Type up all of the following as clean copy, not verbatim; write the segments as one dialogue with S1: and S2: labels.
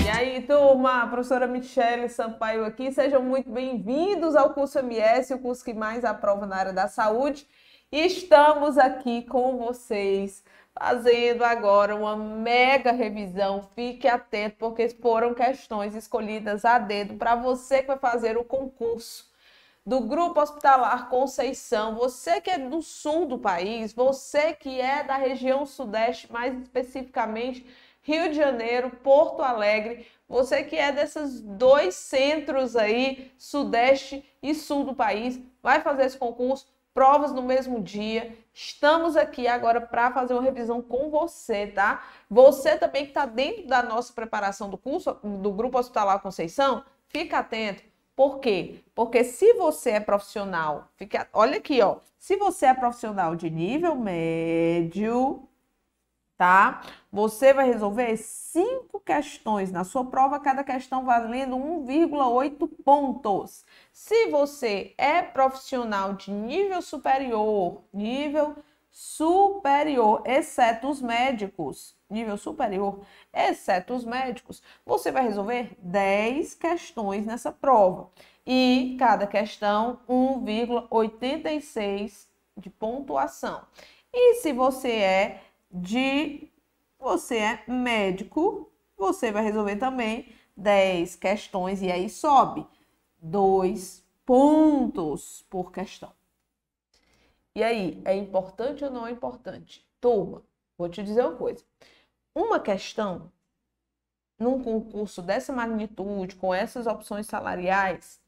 S1: E aí, turma, professora Michele Sampaio aqui, sejam muito bem-vindos ao curso MS, o curso que mais aprova na área da saúde. E estamos aqui com vocês, fazendo agora uma mega revisão. Fique atento, porque foram questões escolhidas a dedo para você que vai fazer o concurso do Grupo Hospitalar Conceição, você que é do sul do país, você que é da região sudeste, mais especificamente Rio de Janeiro, Porto Alegre, você que é desses dois centros aí, sudeste e sul do país, vai fazer esse concurso, provas no mesmo dia. Estamos aqui agora para fazer uma revisão com você, tá? Você também que está dentro da nossa preparação do curso, do Grupo Hospitalar Conceição, fica atento. Por quê? Porque se você é profissional, olha aqui, ó, se você é profissional de nível médio, tá? Você vai resolver 5 questões na sua prova, cada questão valendo 1,8 pontos. Se você é profissional de nível superior, exceto os médicos, você vai resolver 10 questões nessa prova. E cada questão 1,86 de pontuação. E se você é médico, você vai resolver também 10 questões e aí sobe 2 pontos por questão. E aí, é importante ou não é importante? Turma, vou te dizer uma coisa. Uma questão num concurso dessa magnitude, com essas opções salariais,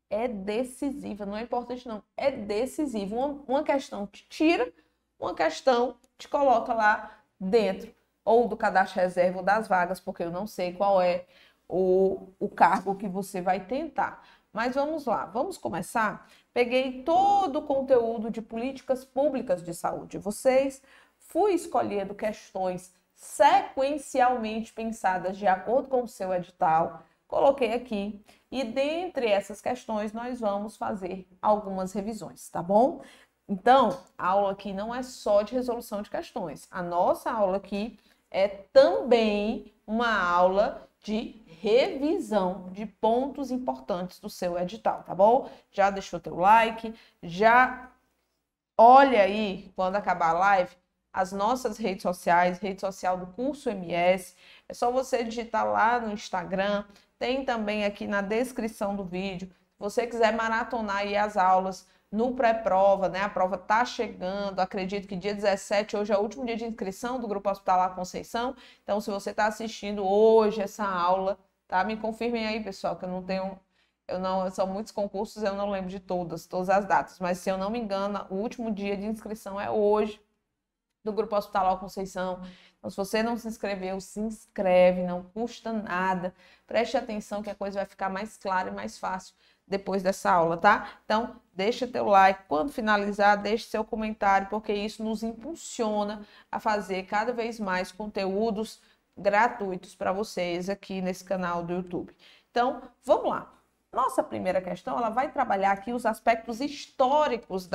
S1: é decisiva. Não é importante não, é decisiva. Uma questão te tira, uma questão te coloca lá dentro, ou do cadastro reserva ou das vagas, porque eu não sei qual é o cargo que você vai tentar. Mas vamos lá, vamos começar? Peguei todo o conteúdo de políticas públicas de saúde de vocês, fui escolhendo questões sequencialmente pensadas de acordo com o seu edital, coloquei aqui e dentre essas questões nós vamos fazer algumas revisões, tá bom? Então, a aula aqui não é só de resolução de questões. A nossa aula aqui é também uma aula de revisão de pontos importantes do seu edital, tá bom? Já deixou teu like, já olha aí, quando acabar a live, as nossas redes sociais, rede social do curso MS. É só você digitar lá no Instagram, tem também aqui na descrição do vídeo. Se você quiser maratonar aí as aulas no pré-prova, né? A prova tá chegando, acredito que dia 17, hoje é o último dia de inscrição do Grupo Hospitalar Conceição. Então, se você está assistindo hoje essa aula, tá? Me confirmem aí, pessoal, que são muitos concursos, eu não lembro de todas as datas, mas se eu não me engano, o último dia de inscrição é hoje do Grupo Hospitalar Conceição. Então, se você não se inscreveu, se inscreve, não custa nada. Preste atenção que a coisa vai ficar mais clara e mais fácil depois dessa aula, tá? Então, deixa teu like. Quando finalizar, deixe seu comentário, porque isso nos impulsiona a fazer cada vez mais conteúdos gratuitos para vocês aqui nesse canal do YouTube. Então, vamos lá. Nossa primeira questão, ela vai trabalhar aqui os aspectos históricos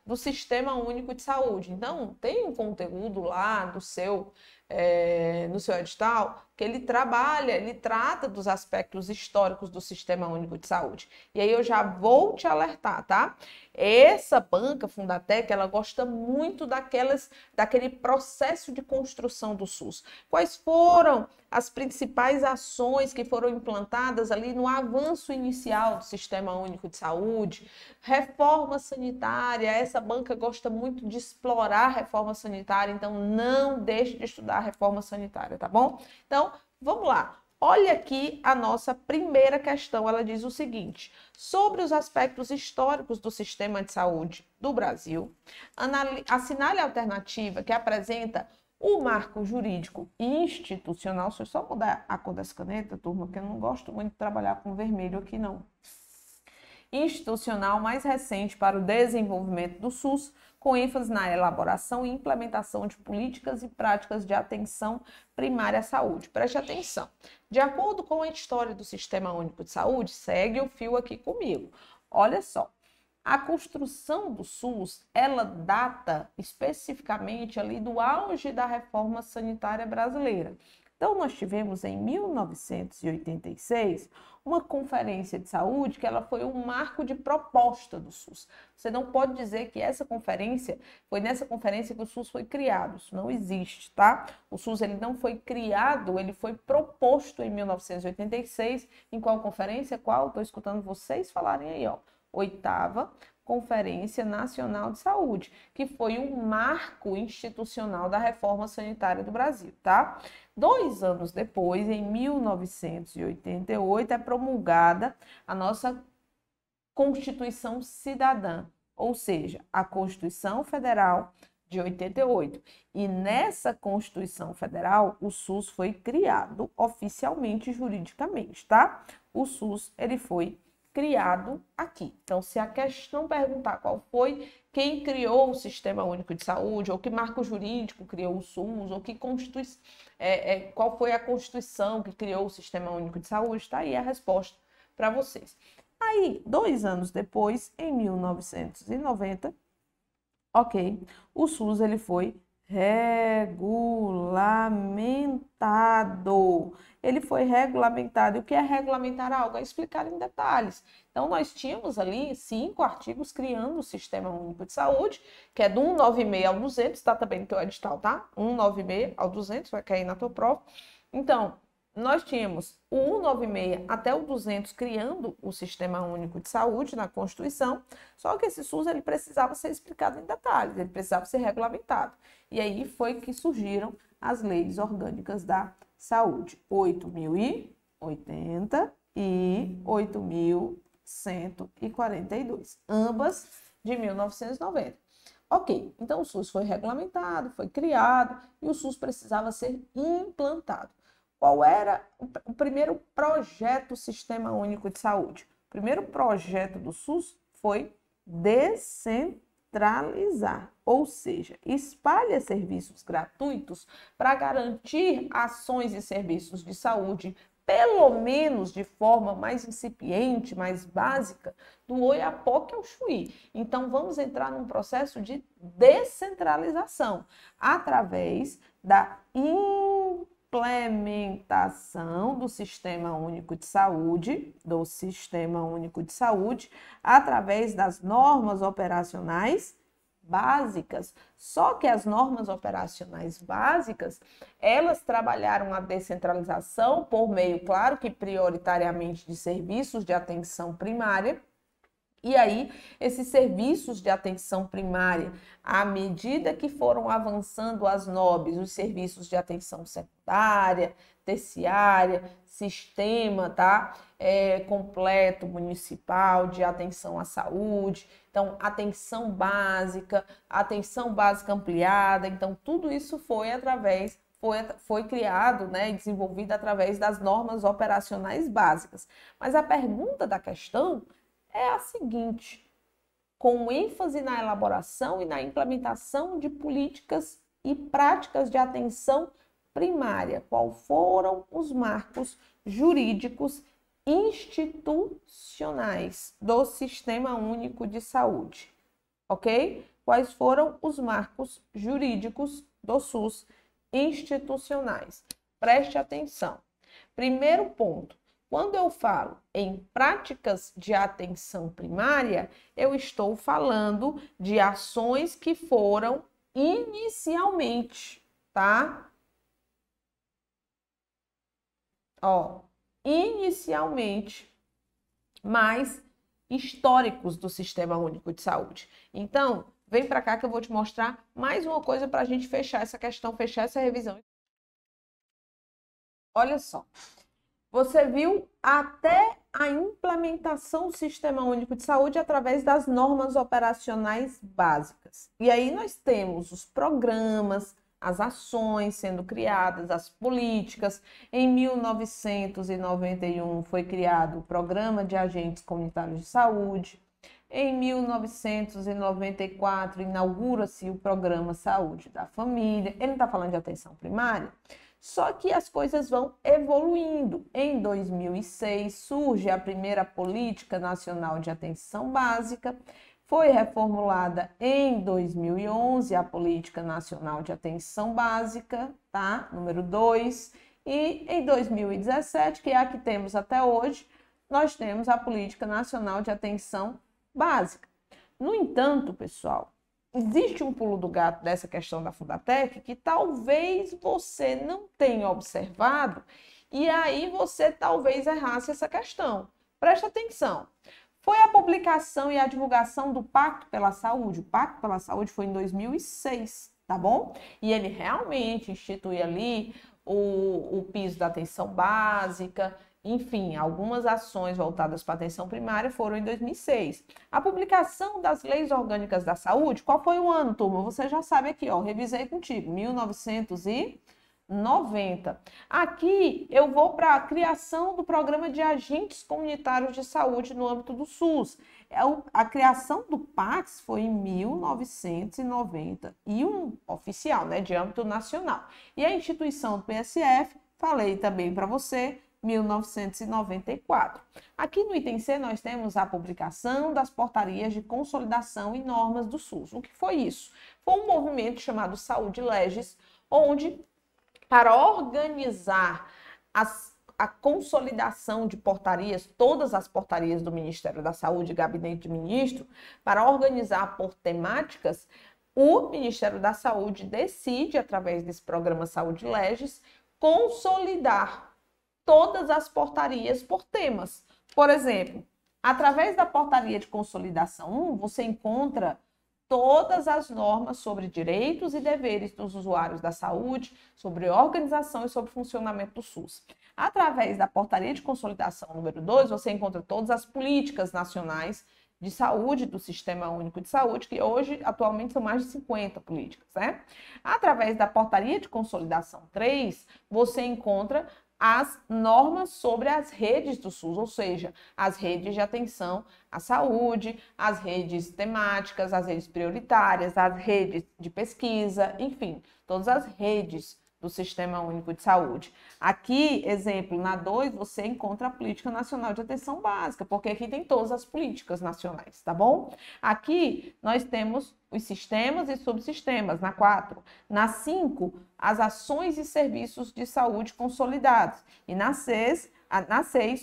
S1: do Sistema Único de Saúde. Então, tem um conteúdo lá do seu no seu edital, que ele trata dos aspectos históricos do Sistema Único de Saúde. E aí eu já vou te alertar, tá? Essa banca Fundatec, ela gosta muito daquele processo de construção do SUS. Quais foram as principais ações que foram implantadas ali no avanço inicial do Sistema Único de Saúde? Reforma sanitária, essa banca gosta muito de explorar a reforma sanitária, então não deixe de estudar a reforma sanitária, tá bom? Então, vamos lá. Olha aqui a nossa primeira questão, ela diz o seguinte: sobre os aspectos históricos do sistema de saúde do Brasil, assinale a alternativa que apresenta o marco jurídico institucional. Deixa eu só mudar a cor dessa caneta, turma, porque eu não gosto muito de trabalhar com vermelho aqui, não. Institucional mais recente para o desenvolvimento do SUS, com ênfase na elaboração e implementação de políticas e práticas de atenção primária à saúde. Preste atenção. De acordo com a história do Sistema Único de Saúde, segue o fio aqui comigo. Olha só, a construção do SUS, ela data especificamente ali do auge da reforma sanitária brasileira. Então, nós tivemos em 1986 uma conferência de saúde que ela foi um marco de proposta do SUS. Você não pode dizer que essa conferência, foi nessa conferência que o SUS foi criado. Isso não existe, tá? O SUS ele não foi criado, ele foi proposto em 1986. Em qual conferência? Qual? Estou escutando vocês falarem aí, ó. 8ª Conferência Nacional de Saúde, que foi um marco institucional da reforma sanitária do Brasil, tá? 2 anos depois, em 1988, é promulgada a nossa Constituição Cidadã, ou seja, a Constituição Federal de 88. E nessa Constituição Federal, o SUS foi criado oficialmente, juridicamente, tá? O SUS, ele foi criado aqui. Então, se a questão perguntar qual foi quem criou o Sistema Único de Saúde, ou que marco jurídico criou o SUS, ou qual foi a Constituição que criou o Sistema Único de Saúde, está aí a resposta para vocês. Aí, 2 anos depois, em 1990, o SUS ele foi regulamentado. Ele foi regulamentado. E o que é regulamentar algo? É explicar em detalhes. Então, nós tínhamos ali 5 artigos criando o Sistema Único de Saúde, que é do 196 ao 200, tá também no teu edital, tá? 196 ao 200, vai cair na tua prova. Então, nós tínhamos o 196 até o 200 criando o Sistema Único de Saúde na Constituição, só que esse SUS ele precisava ser explicado em detalhes, ele precisava ser regulamentado. E aí foi que surgiram as leis orgânicas da saúde, 8.080 e 8.142, ambas de 1990. Ok, então o SUS foi regulamentado, foi criado e o SUS precisava ser implantado. Qual era o primeiro projeto do Sistema Único de Saúde? O primeiro projeto do SUS foi descentralizar, ou seja, espalha serviços gratuitos para garantir ações e serviços de saúde, pelo menos de forma mais incipiente, mais básica, do Oiapoque ao Chuí. Então, vamos entrar num processo de descentralização através da implementação do Sistema Único de Saúde, através das normas operacionais básicas. Só que as normas operacionais básicas, elas trabalharam a descentralização por meio, claro que prioritariamente, de serviços de atenção primária. E aí, esses serviços de atenção primária, à medida que foram avançando as NOBs, os serviços de atenção secundária, terciária, sistema, tá? Completo municipal de atenção à saúde, então atenção básica ampliada, então tudo isso foi criado, né, e desenvolvido através das normas operacionais básicas. Mas a pergunta da questão é a seguinte: com ênfase na elaboração e na implementação de políticas e práticas de atenção primária, quais foram os marcos jurídicos institucionais do Sistema Único de Saúde? Ok? Quais foram os marcos jurídicos do SUS institucionais. Preste atenção. Primeiro ponto. Quando eu falo em práticas de atenção primária, eu estou falando de ações que foram inicialmente, tá? Ó, inicialmente, mais históricos do Sistema Único de Saúde. Então, vem para cá que eu vou te mostrar mais uma coisa para a gente fechar essa questão, fechar essa revisão. Olha só. Você viu até a implementação do Sistema Único de Saúde através das normas operacionais básicas. E aí nós temos os programas, as ações sendo criadas, as políticas. Em 1991 foi criado o Programa de Agentes Comunitários de Saúde. Em 1994 inaugura-se o Programa Saúde da Família. Ele não está falando de atenção primária? Só que as coisas vão evoluindo. Em 2006 surge a primeira Política Nacional de Atenção Básica. Foi reformulada em 2011 a Política Nacional de Atenção Básica, tá? Número 2. E em 2017, que é a que temos até hoje, nós temos a Política Nacional de Atenção Básica. No entanto, pessoal, existe um pulo do gato dessa questão da Fundatec que talvez você não tenha observado e aí você talvez errasse essa questão. Presta atenção. Foi a publicação e a divulgação do Pacto pela Saúde. O Pacto pela Saúde foi em 2006, tá bom? E ele realmente institui ali o piso da atenção básica. Enfim, algumas ações voltadas para a atenção primária foram em 2006. A publicação das Leis Orgânicas da Saúde, qual foi o ano, turma? Você já sabe aqui, ó, revisei contigo, 1990. Aqui eu vou para a criação do Programa de Agentes Comunitários de Saúde no âmbito do SUS. A criação do PACS foi em 1991, oficial, né, de âmbito nacional. E a instituição do PSF, falei também para você, 1994. Aqui no item C nós temos a publicação das portarias de consolidação e normas do SUS. O que foi isso? Foi um movimento chamado Saúde Legis, onde para organizar a consolidação de portarias, todas as portarias do Ministério da Saúde, Gabinete de Ministro, para organizar por temáticas, o Ministério da Saúde decide, através desse programa Saúde Legis, consolidar todas as portarias por temas. Por exemplo, através da portaria de consolidação 1, você encontra todas as normas sobre direitos e deveres dos usuários da saúde, sobre organização e sobre funcionamento do SUS. Através da portaria de consolidação número 2, você encontra todas as políticas nacionais de saúde do Sistema Único de Saúde, que hoje, atualmente, são mais de 50 políticas, né? Através da portaria de consolidação 3, você encontra as normas sobre as redes do SUS, ou seja, as redes de atenção à saúde, as redes temáticas, as redes prioritárias, as redes de pesquisa, enfim, todas as redes do Sistema Único de Saúde. Aqui, exemplo, na 2, você encontra a Política Nacional de Atenção Básica, porque aqui tem todas as políticas nacionais, tá bom? Aqui nós temos os sistemas e subsistemas, na 4. Na 5, as ações e serviços de saúde consolidados. E na 6,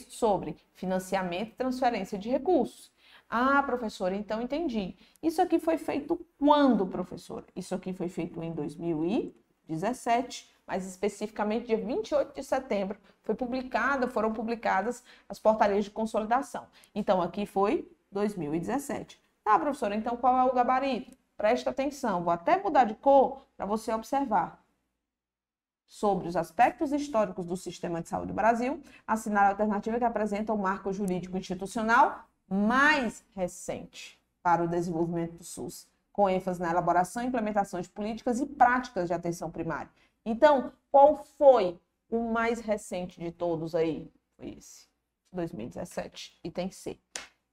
S1: sobre financiamento e transferência de recursos. Ah, professora, então entendi. Isso aqui foi feito quando, professora? Isso aqui foi feito em 2017, mas especificamente dia 28 de setembro foram publicadas as portarias de consolidação. Então, aqui foi 2017. Tá, professora, então qual é o gabarito? Presta atenção, vou até mudar de cor para você observar. Sobre os aspectos históricos do Sistema de Saúde do Brasil, assinar a alternativa que apresenta o marco jurídico institucional mais recente para o desenvolvimento do SUS, com ênfase na elaboração e implementação de políticas e práticas de atenção primária. Então, qual foi o mais recente de todos aí? Foi esse, 2017, item C.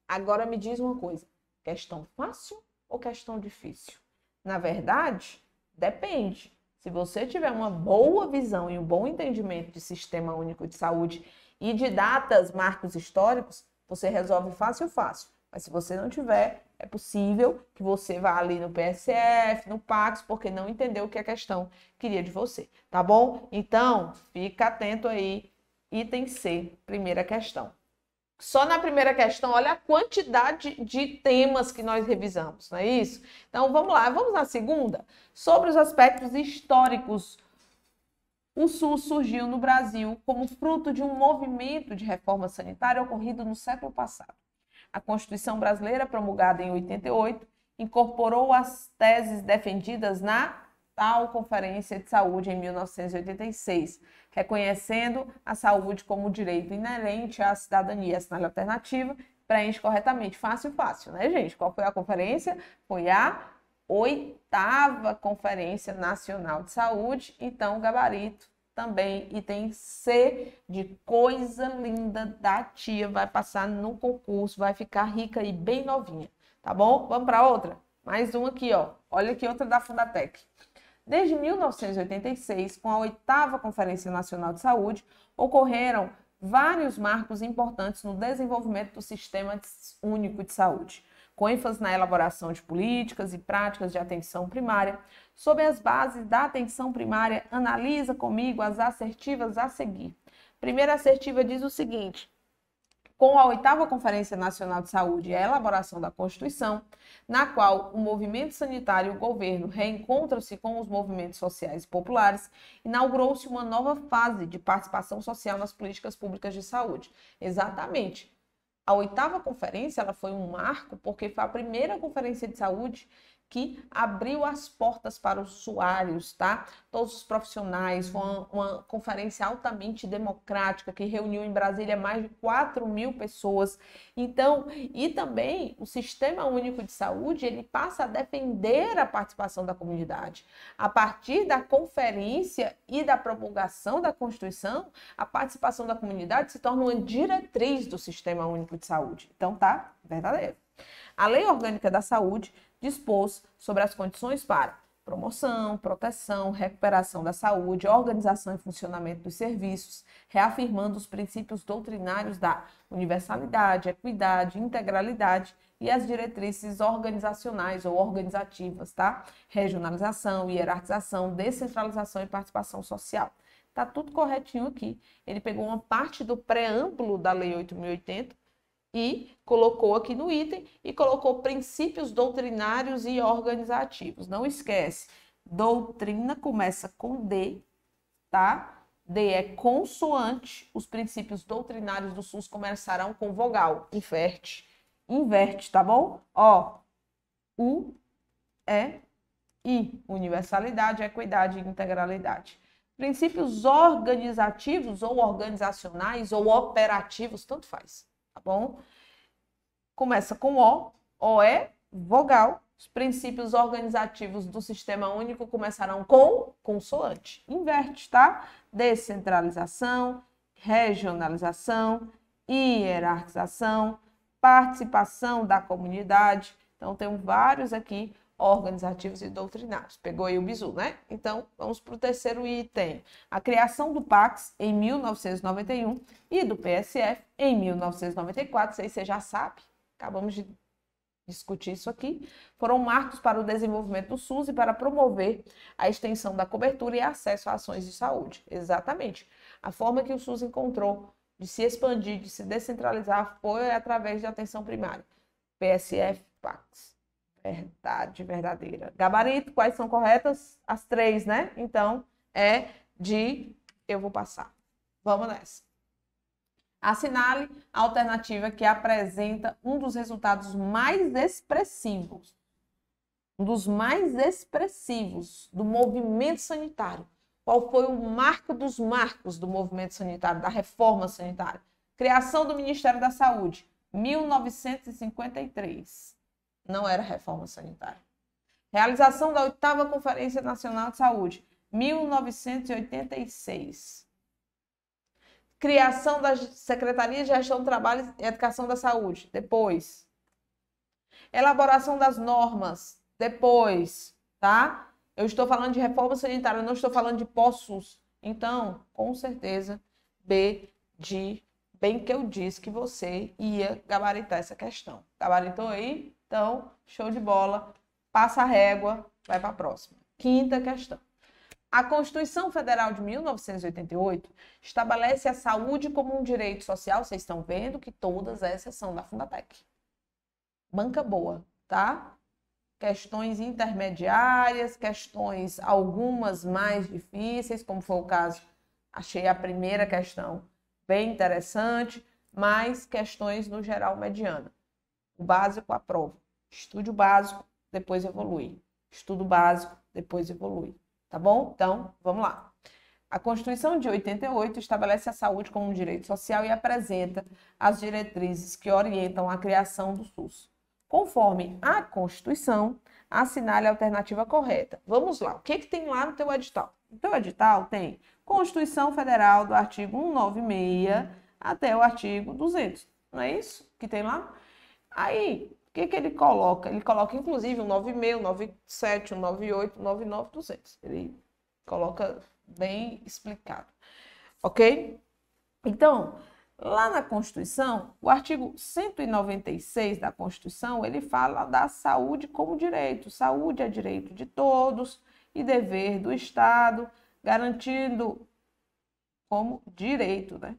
S1: Agora me diz uma coisa, questão fácil ou questão difícil? Na verdade, depende. Se você tiver uma boa visão e um bom entendimento de Sistema Único de Saúde e de datas, marcos históricos, você resolve fácil. Mas se você não tiver, é possível que você vá ali no PSF, no PACS, porque não entendeu o que a questão queria de você, tá bom? Então, fica atento aí, item C, primeira questão. Só na primeira questão, olha a quantidade de temas que nós revisamos, não é isso? Então, vamos lá, vamos na segunda. Sobre os aspectos históricos, o SUS surgiu no Brasil como fruto de um movimento de reforma sanitária ocorrido no século passado. A Constituição brasileira, promulgada em 88, incorporou as teses defendidas na tal Conferência de Saúde em 1986, reconhecendo a saúde como direito inerente à cidadania. Assinale a alternativa, preenche corretamente. Fácil, fácil, né, gente? Qual foi a conferência? Foi a 8ª Conferência Nacional de Saúde. Então, gabarito também, item C de coisa linda da tia, vai passar no concurso, vai ficar rica e bem novinha, tá bom? Vamos para outra? Mais uma aqui, ó. Olha aqui outra da Fundatec. Desde 1986, com a 8ª Conferência Nacional de Saúde, ocorreram vários marcos importantes no desenvolvimento do Sistema Único de Saúde, com ênfase na elaboração de políticas e práticas de atenção primária. Sob as bases da atenção primária, analisa comigo as assertivas a seguir. Primeira assertiva diz o seguinte: com a 8ª Conferência Nacional de Saúde e a elaboração da Constituição, na qual o movimento sanitário e o governo reencontram-se com os movimentos sociais e populares, inaugurou-se uma nova fase de participação social nas políticas públicas de saúde. Exatamente. A 8ª conferência ela foi um marco porque foi a primeira conferência de saúde que abriu as portas para os usuários, tá? Todos os profissionais, foi uma conferência altamente democrática que reuniu em Brasília mais de 4.000 pessoas. Então, e também o Sistema Único de Saúde, ele passa a defender a participação da comunidade. A partir da conferência e da promulgação da Constituição, a participação da comunidade se torna uma diretriz do Sistema Único de Saúde. Então, tá verdadeiro. A Lei Orgânica da Saúde dispôs sobre as condições para promoção, proteção, recuperação da saúde, organização e funcionamento dos serviços, reafirmando os princípios doutrinários da universalidade, equidade, integralidade e as diretrizes organizacionais ou organizativas, tá? Regionalização, hierarquização, descentralização e participação social. Tá tudo corretinho aqui. Ele pegou uma parte do preâmbulo da Lei 8.080 e colocou aqui no item e colocou princípios doutrinários e organizativos. Não esquece, doutrina começa com D, tá? D é consoante, os princípios doutrinários do SUS começarão com vogal, inverte, tá bom? Ó, U, E, I, universalidade, equidade e integralidade. Princípios organizativos ou organizacionais ou operativos, tanto faz. Tá bom? Começa com O é vogal. Os princípios organizativos do Sistema Único começarão com consoante. Inverte, tá? Descentralização, regionalização, hierarquização, participação da comunidade. Então, tem vários aqui organizativos e doutrinários. Pegou aí o bizu, né? Então, vamos para o terceiro item. A criação do PACS em 1991 e do PSF em 1994, isso aí você já sabe, acabamos de discutir isso aqui, foram marcos para o desenvolvimento do SUS e para promover a extensão da cobertura e acesso a ações de saúde. Exatamente. A forma que o SUS encontrou de se expandir, de se descentralizar, foi através de atenção primária. PSF, PACS. Verdade, verdadeira. Gabarito, quais são corretas? As 3, né? Então, é de eu vou passar. Vamos nessa. Assinale a alternativa que apresenta um dos resultados mais expressivos. Um dos mais expressivos do movimento sanitário. Qual foi o marco dos marcos do movimento sanitário, da reforma sanitária? Criação do Ministério da Saúde, 1953. Não era reforma sanitária. Realização da 8ª Conferência Nacional de Saúde, 1986. Criação da Secretaria de Gestão do Trabalho e Educação da Saúde, depois. Elaboração das normas, depois, tá? Eu estou falando de reforma sanitária, não estou falando de pós-SUS. Então, com certeza, B de bem que eu disse que você ia gabaritar essa questão. Gabaritou aí? Então, show de bola. Passa a régua, vai para a próxima. Quinta questão. A Constituição Federal de 1988 estabelece a saúde como um direito social. Vocês estão vendo que todas essas são da Fundatec. Banca boa, tá? Questões intermediárias, questões algumas mais difíceis, como foi o caso, achei a primeira questão bem interessante, mas questões no geral mediana. O básico aprova. Estude o básico, depois evolui. Estudo básico, depois evolui. Tá bom? Então, vamos lá. A Constituição de 88 estabelece a saúde como um direito social e apresenta as diretrizes que orientam a criação do SUS. Conforme a Constituição, assinale a alternativa correta. Vamos lá. O que tem lá no teu edital? No teu edital tem Constituição Federal do artigo 196 até o artigo 200. Não é isso que tem lá? Aí, o que ele coloca? Ele coloca, inclusive, o 96, o 97, o 98, o 99, 200. Ele coloca bem explicado. Ok? Então, lá na Constituição, o artigo 196 da Constituição, ele fala da saúde como direito. Saúde é direito de todos e dever do Estado, garantindo como direito, né?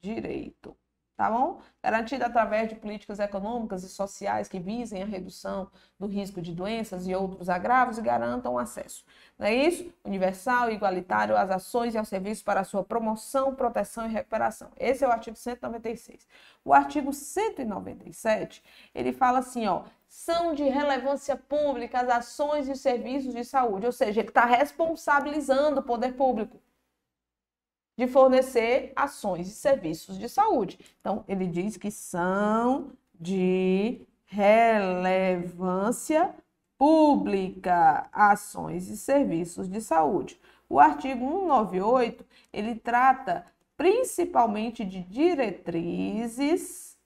S1: Direito. Tá bom? Garantida através de políticas econômicas e sociais que visem a redução do risco de doenças e outros agravos e garantam acesso. Não é isso? Universal e igualitário às ações e aos serviços para a sua promoção, proteção e recuperação. Esse é o artigo 196. O artigo 197, ele fala assim, ó, são de relevância pública as ações e os serviços de saúde, ou seja, ele está responsabilizando o poder público de fornecer ações e serviços de saúde. Então, ele diz que são de relevância pública, ações e serviços de saúde. O artigo 198, ele trata principalmente de diretrizes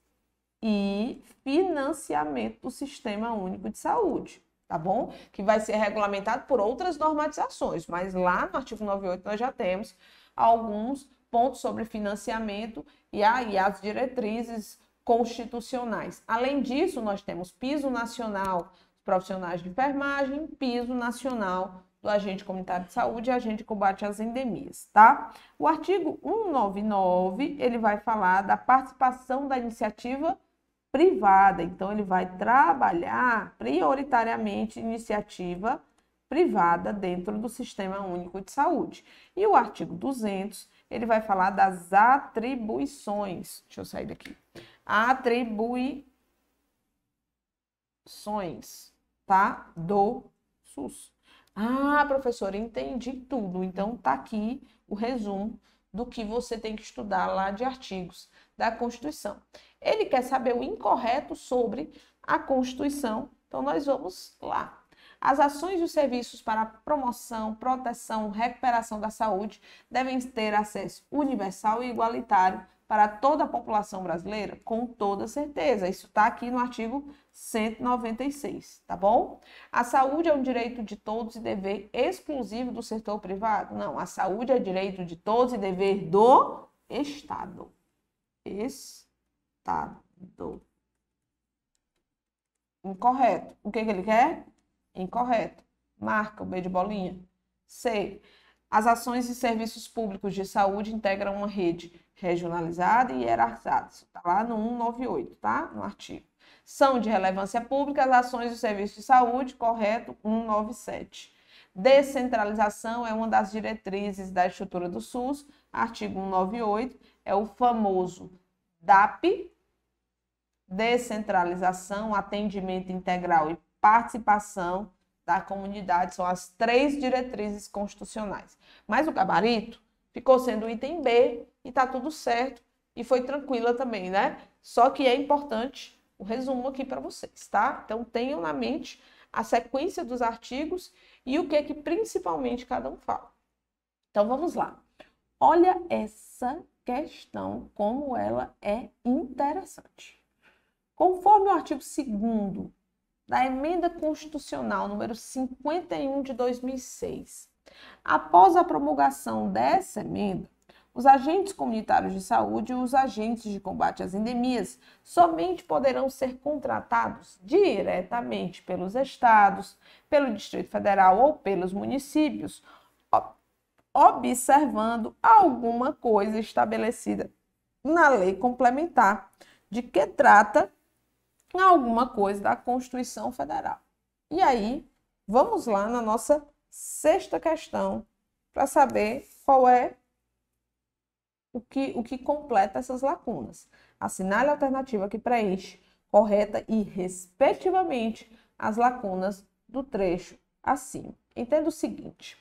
S1: e financiamento do Sistema Único de Saúde, tá bom? Que vai ser regulamentado por outras normatizações, mas lá no artigo 98 nós já temos alguns pontos sobre financiamento e aí as diretrizes constitucionais. Além disso, nós temos piso nacional dos profissionais de enfermagem, piso nacional do agente comunitário de saúde e agente de combate às endemias, tá? O artigo 199, ele vai falar da participação da iniciativa privada, então ele vai trabalhar prioritariamente iniciativa privada dentro do Sistema Único de Saúde. E o artigo 200, ele vai falar das atribuições. Deixa eu sair daqui. Atribuições, tá? Do SUS. Ah, professora, entendi tudo. Então, tá aqui o resumo do que você tem que estudar lá de artigos da Constituição. Ele quer saber o incorreto sobre a Constituição, então nós vamos lá. As ações e os serviços para a promoção, proteção, recuperação da saúde devem ter acesso universal e igualitário para toda a população brasileira? Com toda certeza. Isso está aqui no artigo 196, tá bom? A saúde é um direito de todos e dever exclusivo do setor privado? Não, a saúde é direito de todos e dever do Estado. Estado. Incorreto. O que ele quer? Incorreto. Marca o B de bolinha. C. As ações e serviços públicos de saúde integram uma rede regionalizada e hierarquizada. Isso está lá no 198, tá? No artigo. São de relevância pública as ações e serviços de saúde, correto? 197. Descentralização é uma das diretrizes da estrutura do SUS. Artigo 198 é o famoso DAP, descentralização, atendimento integral e participação da comunidade, são as 3 diretrizes constitucionais. Mas o gabarito ficou sendo o item B e tá tudo certo e foi tranquila também, né? Só que é importante o resumo aqui para vocês, tá? Então tenham na mente a sequência dos artigos e o que principalmente cada um fala. Então vamos lá. Olha essa questão, como ela é interessante. Conforme o artigo 2º da Emenda Constitucional número 51 de 2006, após a promulgação dessa emenda, Os agentes comunitários de saúde e os agentes de combate às endemias somente poderão ser contratados diretamente pelos estados, pelo Distrito Federal ou pelos municípios, observando alguma coisa estabelecida na lei complementar de que trata alguma coisa da Constituição Federal. E aí, vamos lá na nossa sexta questão para saber qual é o que completa essas lacunas. Assinale a alternativa que preenche correta e, respectivamente, as lacunas do trecho acima. Entenda o seguinte.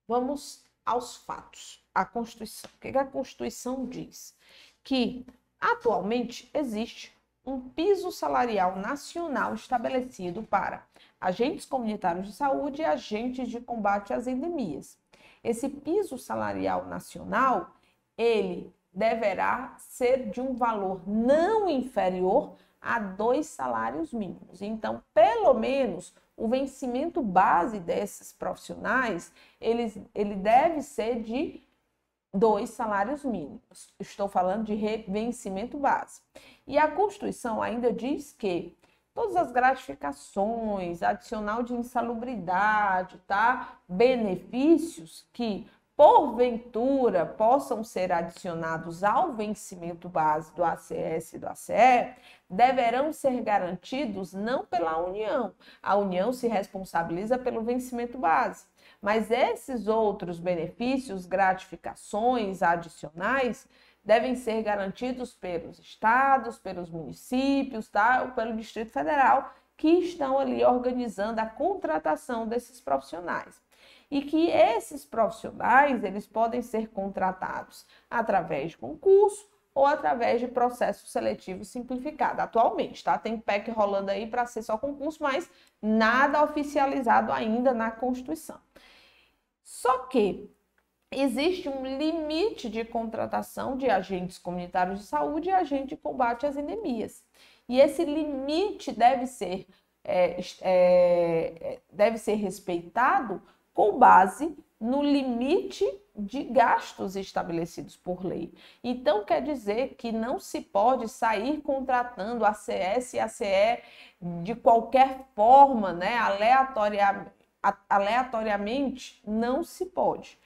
S1: Vamos aos fatos. A Constituição. O que a Constituição diz? Que, atualmente, existe um piso salarial nacional estabelecido para agentes comunitários de saúde e agentes de combate às endemias. Esse piso salarial nacional, ele deverá ser de um valor não inferior a 2 salários mínimos. Então, pelo menos, o vencimento base desses profissionais, ele deve ser de 2 salários mínimos. Estou falando de vencimento base. E a Constituição ainda diz que todas as gratificações, adicional de insalubridade, tá? Benefícios que, porventura, possam ser adicionados ao vencimento base do ACS e do ACE, deverão ser garantidos não pela União. A União se responsabiliza pelo vencimento base. Mas esses outros benefícios, gratificações adicionais, devem ser garantidos pelos estados, pelos municípios, tá? Ou pelo Distrito Federal, que estão ali organizando a contratação desses profissionais. E que esses profissionais, eles podem ser contratados através de concurso ou através de processo seletivo simplificado. Atualmente, tá? Tem PEC rolando aí para ser só concurso, mas nada oficializado ainda na Constituição. Só que existe um limite de contratação de agentes comunitários de saúde e agentes de combate às endemias. E esse limite deve ser respeitado com base no limite de gastos estabelecidos por lei. Então, quer dizer que não se pode sair contratando ACS e ACE de qualquer forma, né, aleatoriamente, não se pode.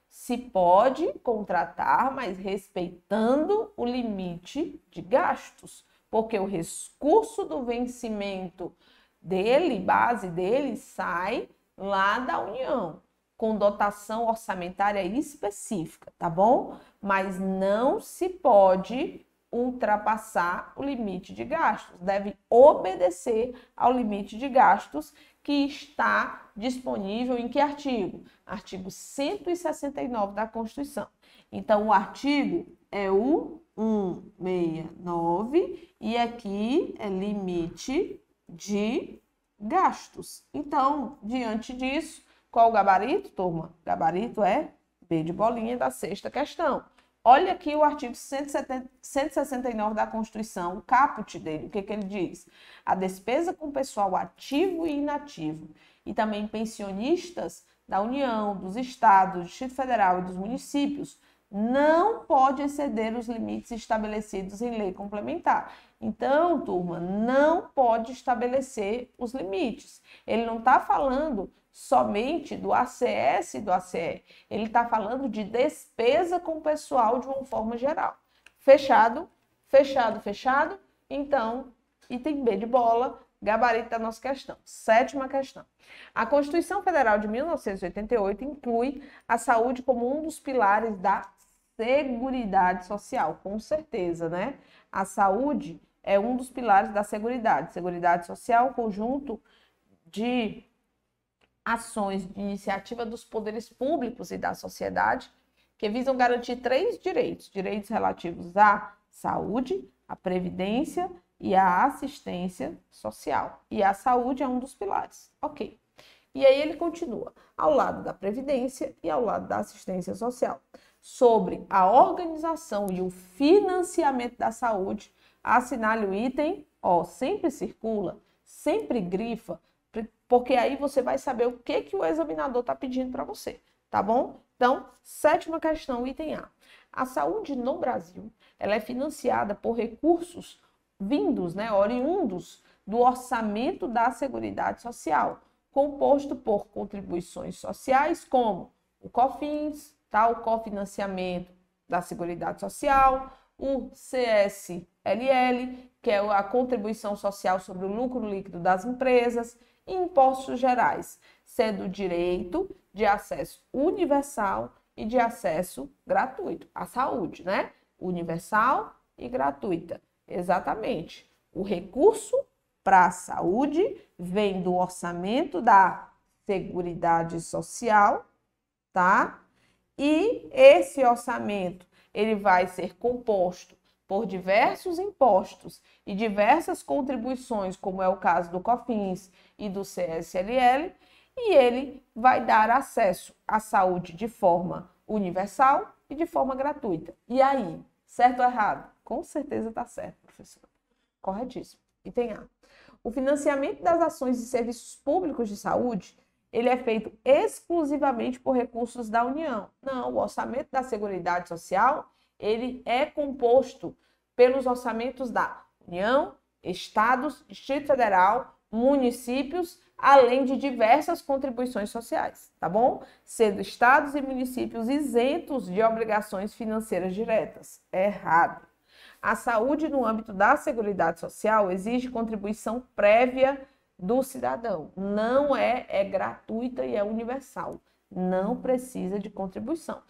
S1: Se pode contratar, mas respeitando o limite de gastos, porque o recurso do vencimento dele, base dele, sai lá da União, com dotação orçamentária específica, tá bom? Mas não se pode ultrapassar o limite de gastos, deve obedecer ao limite de gastos que está disponível em que artigo? Artigo 169 da Constituição. Então, o artigo é o 169 e aqui é limite de gastos. Então, diante disso, qual o gabarito, turma? Gabarito é B de bolinha da sexta questão. Olha aqui o artigo 169 da Constituição, o caput dele, o que ele diz? A despesa com pessoal ativo e inativo e também pensionistas da União, dos estados, do Distrito Federal e dos municípios não pode exceder os limites estabelecidos em lei complementar. Então, turma, não pode estabelecer os limites. Ele não está falando somente do ACS e do ACE. Ele está falando de despesa com o pessoal de uma forma geral. Fechado? Fechado, fechado? Então, item B de bola, gabarito da nossa questão. Sétima questão. A Constituição Federal de 1988 inclui a saúde como um dos pilares da Seguridade Social, com certeza, né? A saúde é um dos pilares da Seguridade. Seguridade Social, conjunto de ações de iniciativa dos poderes públicos e da sociedade que visam garantir 3 direitos. Direitos relativos à saúde, à previdência e à assistência social. E a saúde é um dos pilares. Ok. E aí ele continua, ao lado da previdência e ao lado da assistência social. Sobre a organização e o financiamento da saúde, assinale o item, sempre circula, sempre grifa, porque aí você vai saber o que o examinador está pedindo para você, tá bom? Então, sétima questão, item A. A saúde no Brasil, ela é financiada por recursos vindos, oriundos do orçamento da Seguridade Social, composto por contribuições sociais como o COFINS, o cofinanciamento da Seguridade Social, o CSLL, que é a contribuição social sobre o lucro líquido das empresas, e impostos gerais, sendo o direito de acesso universal e de acesso gratuito à saúde, Universal e gratuita. Exatamente. O recurso para a saúde vem do orçamento da Seguridade Social, tá? E esse orçamento, ele vai ser composto por diversos impostos e diversas contribuições, como é o caso do COFINS e do CSLL, e ele vai dar acesso à saúde de forma universal e de forma gratuita. E aí, certo ou errado? Com certeza está certo, professor. Corretíssimo. Item A. O financiamento das ações e serviços públicos de saúde, ele é feito exclusivamente por recursos da União. Não, o orçamento da Seguridade Social, ele é composto pelos orçamentos da União, Estados, Distrito Federal, municípios, além de diversas contribuições sociais, tá bom? Sendo estados e municípios isentos de obrigações financeiras diretas. Errado. A saúde no âmbito da Seguridade Social exige contribuição prévia do cidadão. Não é gratuita e é universal. Não precisa de contribuição.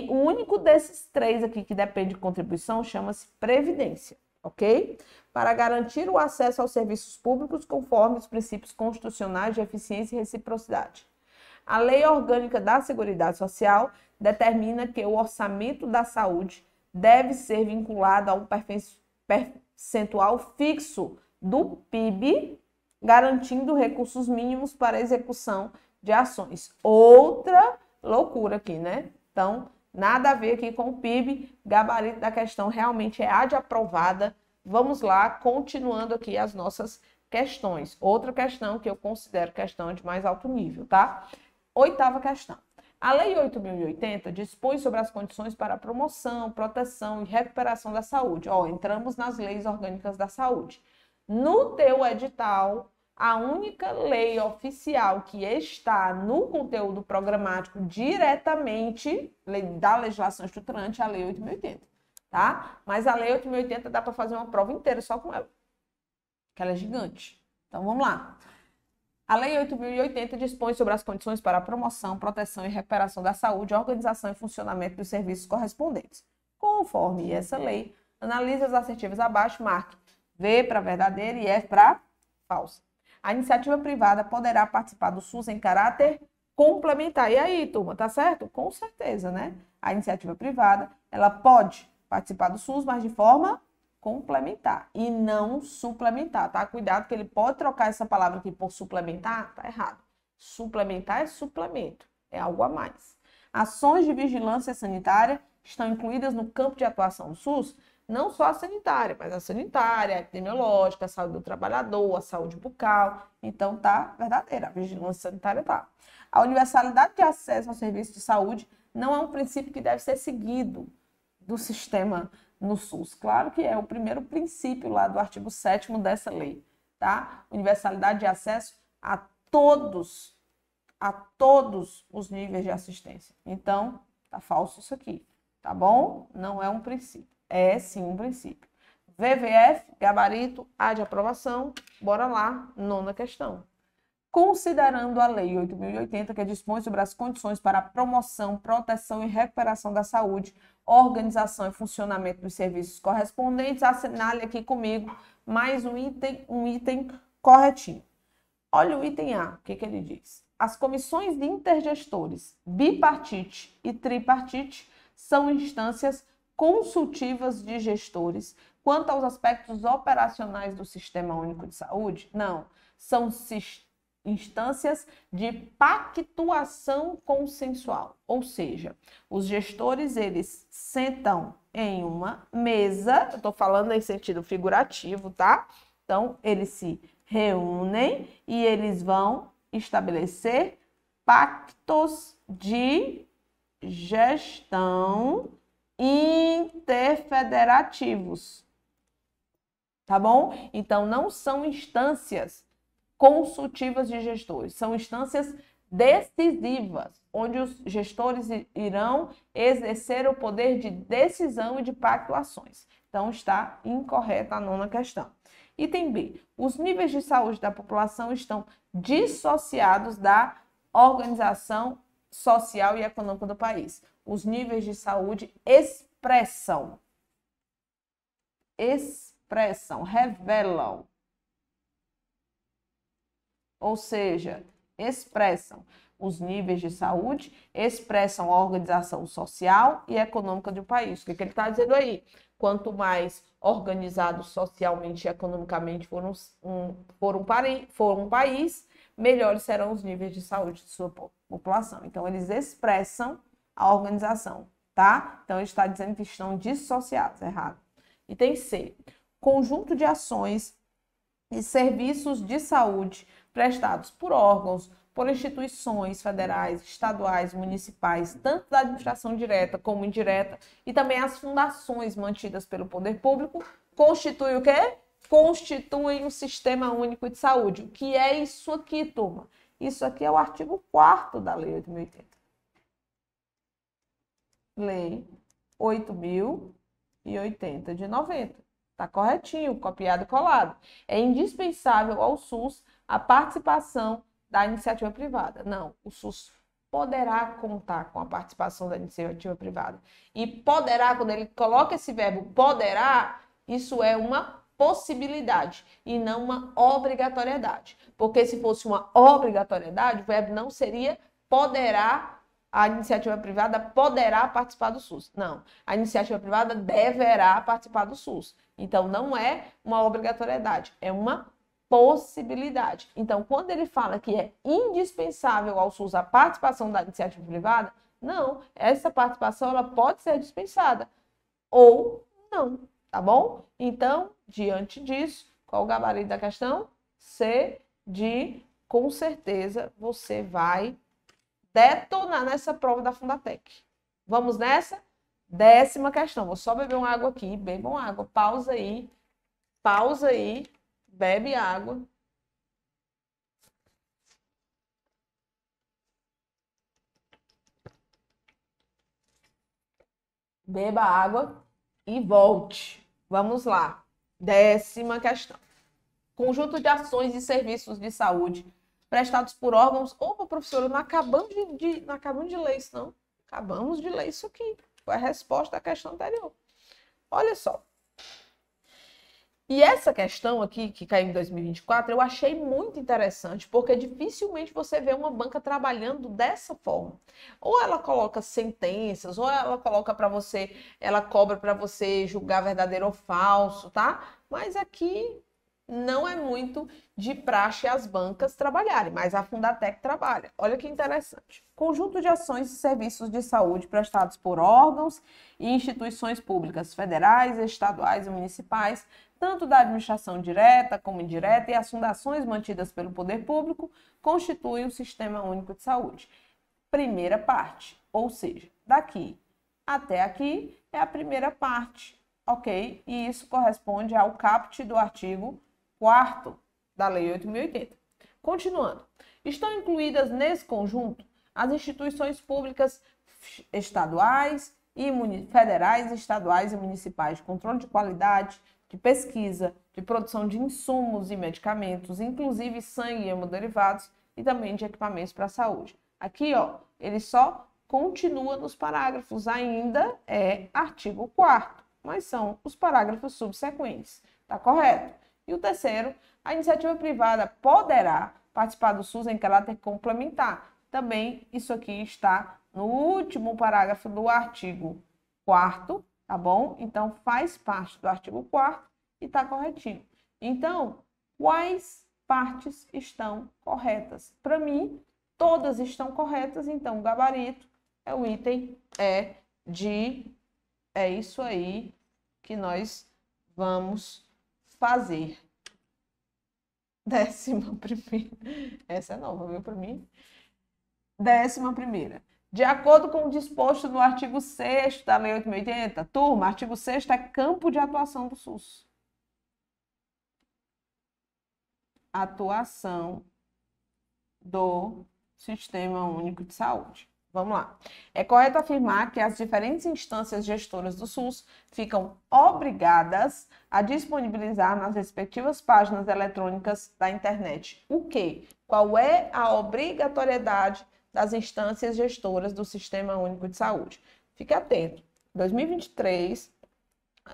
S1: O único desses três aqui que depende de contribuição chama-se Previdência, ok? Para garantir o acesso aos serviços públicos conforme os princípios constitucionais de eficiência e reciprocidade. A Lei Orgânica da Seguridade Social determina que o orçamento da saúde deve ser vinculado a um percentual fixo do PIB, garantindo recursos mínimos para a execução de ações. Outra loucura aqui, Então, nada a ver aqui com o PIB, gabarito da questão realmente é a de aprovada. Vamos lá, continuando aqui as nossas questões. Outra questão que eu considero questão de mais alto nível, tá? Oitava questão. A Lei 8.080 dispõe sobre as condições para a promoção, proteção e recuperação da saúde. Entramos nas leis orgânicas da saúde. No teu edital, a única lei oficial que está no conteúdo programático diretamente da legislação estruturante é a Lei 8.080, tá? Mas a Lei 8.080 dá para fazer uma prova inteira só com ela, que ela é gigante. Então, vamos lá. A Lei 8.080 dispõe sobre as condições para a promoção, proteção e recuperação da saúde, organização e funcionamento dos serviços correspondentes. Conforme essa lei, analise as assertivas abaixo, marque V para verdadeira e F para falsa. A iniciativa privada poderá participar do SUS em caráter complementar. E aí, turma, tá certo? Com certeza, A iniciativa privada, ela pode participar do SUS, mas de forma complementar e não suplementar, tá? Cuidado que ele pode trocar essa palavra aqui por suplementar, tá errado. Suplementar é suplemento, é algo a mais. Ações de vigilância sanitária estão incluídas no campo de atuação do SUS, não só a sanitária, mas a sanitária, a epidemiológica, a saúde do trabalhador, a saúde bucal. Então, tá verdadeira, a vigilância sanitária tá. A universalidade de acesso ao serviço de saúde não é um princípio que deve ser seguido do sistema no SUS. Claro que é o primeiro princípio lá do artigo 7º dessa lei, tá? Universalidade de acesso a todos os níveis de assistência. Então, tá falso isso aqui, tá bom? Não é um princípio. É sim um princípio. VVF, gabarito, A de aprovação. Bora lá, nona questão. Considerando a Lei 8.080, que dispõe sobre as condições para a promoção, proteção e recuperação da saúde, organização e funcionamento dos serviços correspondentes, assinale aqui comigo mais um item corretinho. Olha o item A, o que ele diz? As comissões de intergestores bipartite e tripartite são instâncias consultivas de gestores quanto aos aspectos operacionais do Sistema Único de Saúde? Não, são instâncias de pactuação consensual, ou seja, os gestores, eles sentam em uma mesa, eu estou falando em sentido figurativo, tá? Então, eles se reúnem e eles vão estabelecer pactos de gestão interfederativos. Tá bom? Então, não são instâncias consultivas de gestores, são instâncias decisivas, onde os gestores irão exercer o poder de decisão e de pactuações. Então, está incorreta a nona questão. Item B. Os níveis de saúde da população estão dissociados da organização social e econômica do país. Os níveis de saúde expressam, revelam, ou seja, expressam os níveis de saúde, expressam a organização social e econômica do país. O que ele está dizendo aí? Quanto mais organizado socialmente e economicamente for um país, melhores serão os níveis de saúde de sua população. Então, eles expressam a organização, tá? Então, ele está dizendo que estão dissociados, errado. Item C. Conjunto de ações e serviços de saúde prestados por órgãos, por instituições federais, estaduais, municipais, tanto da administração direta como indireta, e também as fundações mantidas pelo poder público, constituem o quê? Constituem um sistema único de saúde. O que é isso aqui, turma? Isso aqui é o artigo 4º da Lei 8.080. Lei 8.080 de 90. Tá corretinho, copiado e colado. É indispensável ao SUS a participação da iniciativa privada. Não, o SUS poderá contar com a participação da iniciativa privada. E poderá, quando ele coloca esse verbo poderá, isso é uma possibilidade e não uma obrigatoriedade. Porque se fosse uma obrigatoriedade, o verbo não seria poderá, a iniciativa privada poderá participar do SUS. Não, a iniciativa privada deverá participar do SUS. Então, não é uma obrigatoriedade, é uma possibilidade. Então, quando ele fala que é indispensável ao SUS a participação da iniciativa privada, não, essa participação ela pode ser dispensada ou não, tá bom? Então, diante disso, qual o gabarito da questão? C de, com certeza, você vai detonar nessa prova da Fundatec. Vamos nessa? 10ª questão. Vou só beber uma água aqui, bebam água, pausa aí, bebe água. Beba água e volte. Vamos lá. 10ª questão. Conjunto de ações e serviços de saúde prestados por órgãos. Opa, professora, não acabamos de ler isso, não. Acabamos de ler isso aqui. Foi a resposta à questão anterior. Olha só. E essa questão aqui, que caiu em 2024, eu achei muito interessante, porque dificilmente você vê uma banca trabalhando dessa forma. Ou ela coloca sentenças, ou ela coloca para você, ela cobra para você julgar verdadeiro ou falso, tá? Mas aqui não é muito de praxe as bancas trabalharem, mas a Fundatec trabalha. Olha que interessante. Conjunto de ações e serviços de saúde prestados por órgãos e instituições públicas federais, estaduais e municipais, tanto da administração direta como indireta, e as fundações mantidas pelo poder público, constituem o Sistema Único de Saúde. Primeira parte, ou seja, daqui até aqui é a primeira parte, ok? E isso corresponde ao caput do artigo 4º da Lei 8.080. Continuando, estão incluídas nesse conjunto as instituições públicas estaduais e federais, estaduais e municipais de controle de qualidade, de pesquisa, de produção de insumos e medicamentos, inclusive sangue e hemoderivados, e também de equipamentos para a saúde. Aqui, ó, ele só continua nos parágrafos, ainda é artigo 4º, mas são os parágrafos subsequentes, tá correto? E o terceiro, a iniciativa privada poderá participar do SUS em caráter complementar. Também isso aqui está no último parágrafo do artigo 4º, tá bom? Então, faz parte do artigo 4º e está corretinho. Então, quais partes estão corretas? Para mim, todas estão corretas, então o gabarito é o item é isso aí que nós vamos fazer. 11ª. Essa é nova, viu, para mim? 11ª. De acordo com o disposto no artigo 6º da Lei 8.080, turma, artigo 6º é campo de atuação do SUS. Atuação do Sistema Único de Saúde. Vamos lá. É correto afirmar que as diferentes instâncias gestoras do SUS ficam obrigadas a disponibilizar nas respectivas páginas eletrônicas da internet o quê? Qual é a obrigatoriedade das instâncias gestoras do Sistema Único de Saúde? Fique atento. Em 2023,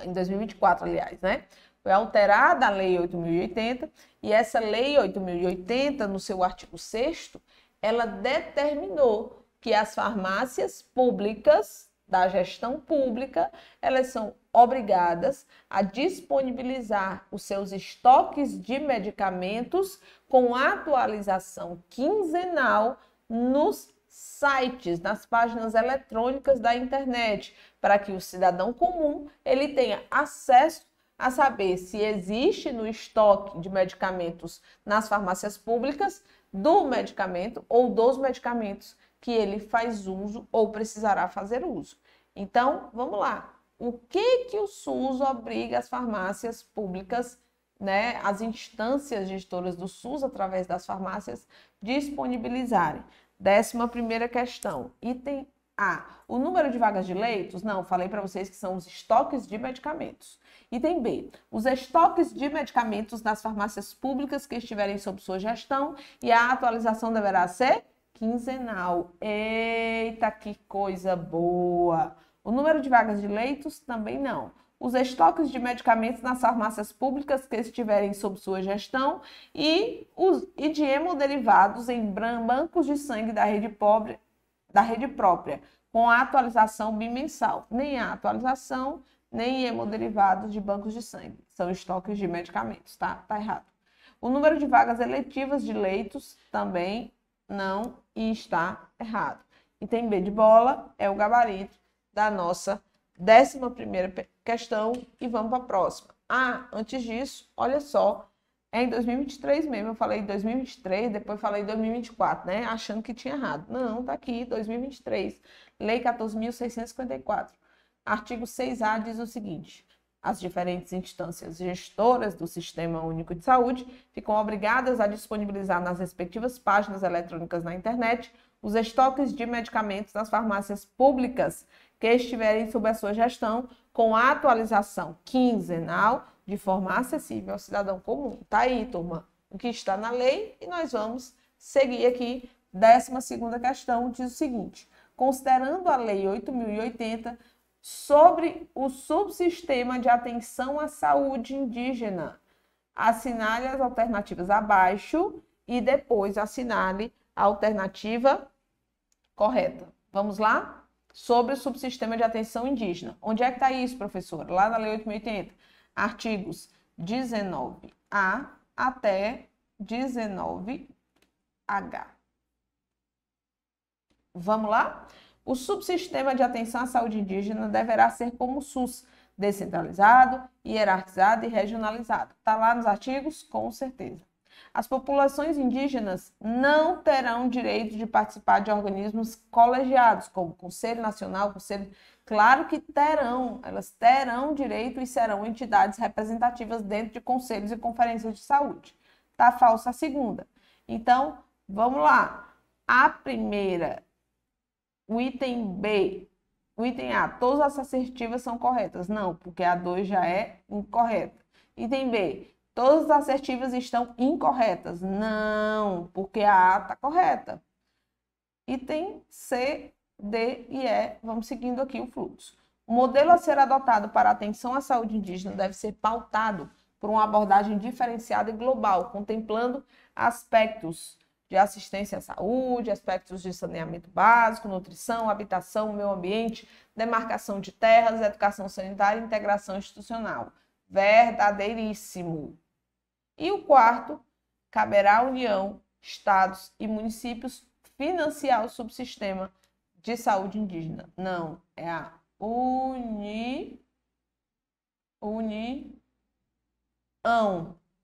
S1: em 2024, aliás, né? Foi alterada a Lei 8.080 e essa Lei 8.080, no seu artigo 6º, ela determinou que as farmácias públicas, da gestão pública, elas são obrigadas a disponibilizar os seus estoques de medicamentos com atualização quinzenal nos sites, nas páginas eletrônicas da internet, para que o cidadão comum ele tenha acesso a saber se existe no estoque de medicamentos nas farmácias públicas do medicamento ou dos medicamentos que ele faz uso ou precisará fazer uso. Então, vamos lá. O que o SUS obriga as farmácias públicas, né, as instâncias gestoras do SUS, através das farmácias, disponibilizarem? 11ª questão, item A. O número de vagas de leitos? Não, falei para vocês que são os estoques de medicamentos. Item B. Os estoques de medicamentos nas farmácias públicas que estiverem sob sua gestão e a atualização deverá ser quinzenal. Eita, que coisa boa! O número de vagas de leitos? Também não. Os estoques de medicamentos nas farmácias públicas que estiverem sob sua gestão e de hemoderivados em bancos de sangue da rede própria, com a atualização bimensal. Nem a atualização, nem hemoderivados de bancos de sangue. São estoques de medicamentos, tá? Tá errado. O número de vagas eletivas de leitos também não e está errado. Item B de bola é o gabarito da nossa 11ª questão e vamos para a próxima. Ah, antes disso, olha só, é em 2023 mesmo, eu falei 2023, depois falei 2024, né? Achando que tinha errado. Não, tá aqui, 2023, Lei 14.654. Artigo 6A diz o seguinte: as diferentes instâncias gestoras do Sistema Único de Saúde ficam obrigadas a disponibilizar nas respectivas páginas eletrônicas na internet os estoques de medicamentos nas farmácias públicas que estiverem sob a sua gestão, com a atualização quinzenal, de forma acessível ao cidadão comum. Tá aí, turma, o que está na lei e nós vamos seguir aqui. 12ª questão diz o seguinte: considerando a Lei 8.080, sobre o subsistema de atenção à saúde indígena, assinale as alternativas abaixo e depois assinale a alternativa correta. Vamos lá? Sobre o subsistema de atenção indígena. Onde é que está isso, professora? Lá na Lei 8.080. Artigos 19A até 19H. Vamos lá? O subsistema de atenção à saúde indígena deverá ser como o SUS, descentralizado, hierarquizado e regionalizado. Está lá nos artigos? Com certeza. As populações indígenas não terão direito de participar de organismos colegiados, como Conselho Nacional, Conselho... Claro que terão, elas terão direito e serão entidades representativas dentro de conselhos e conferências de saúde. Tá falsa a segunda. Então, vamos lá. A primeira... O item B, o item A, todas as assertivas são corretas. Não, porque a 2 já é incorreta. Item B, todas as assertivas estão incorretas. Não, porque a A está correta. Item C, D e E, vamos seguindo aqui o fluxo. O modelo a ser adotado para a atenção à saúde indígena deve ser pautado por uma abordagem diferenciada e global, contemplando aspectos de assistência à saúde, aspectos de saneamento básico, nutrição, habitação, meio ambiente, demarcação de terras, educação sanitária e integração institucional. Verdadeiríssimo. E o quarto, caberá à União, estados e municípios financiar o subsistema de saúde indígena. Não, é a União,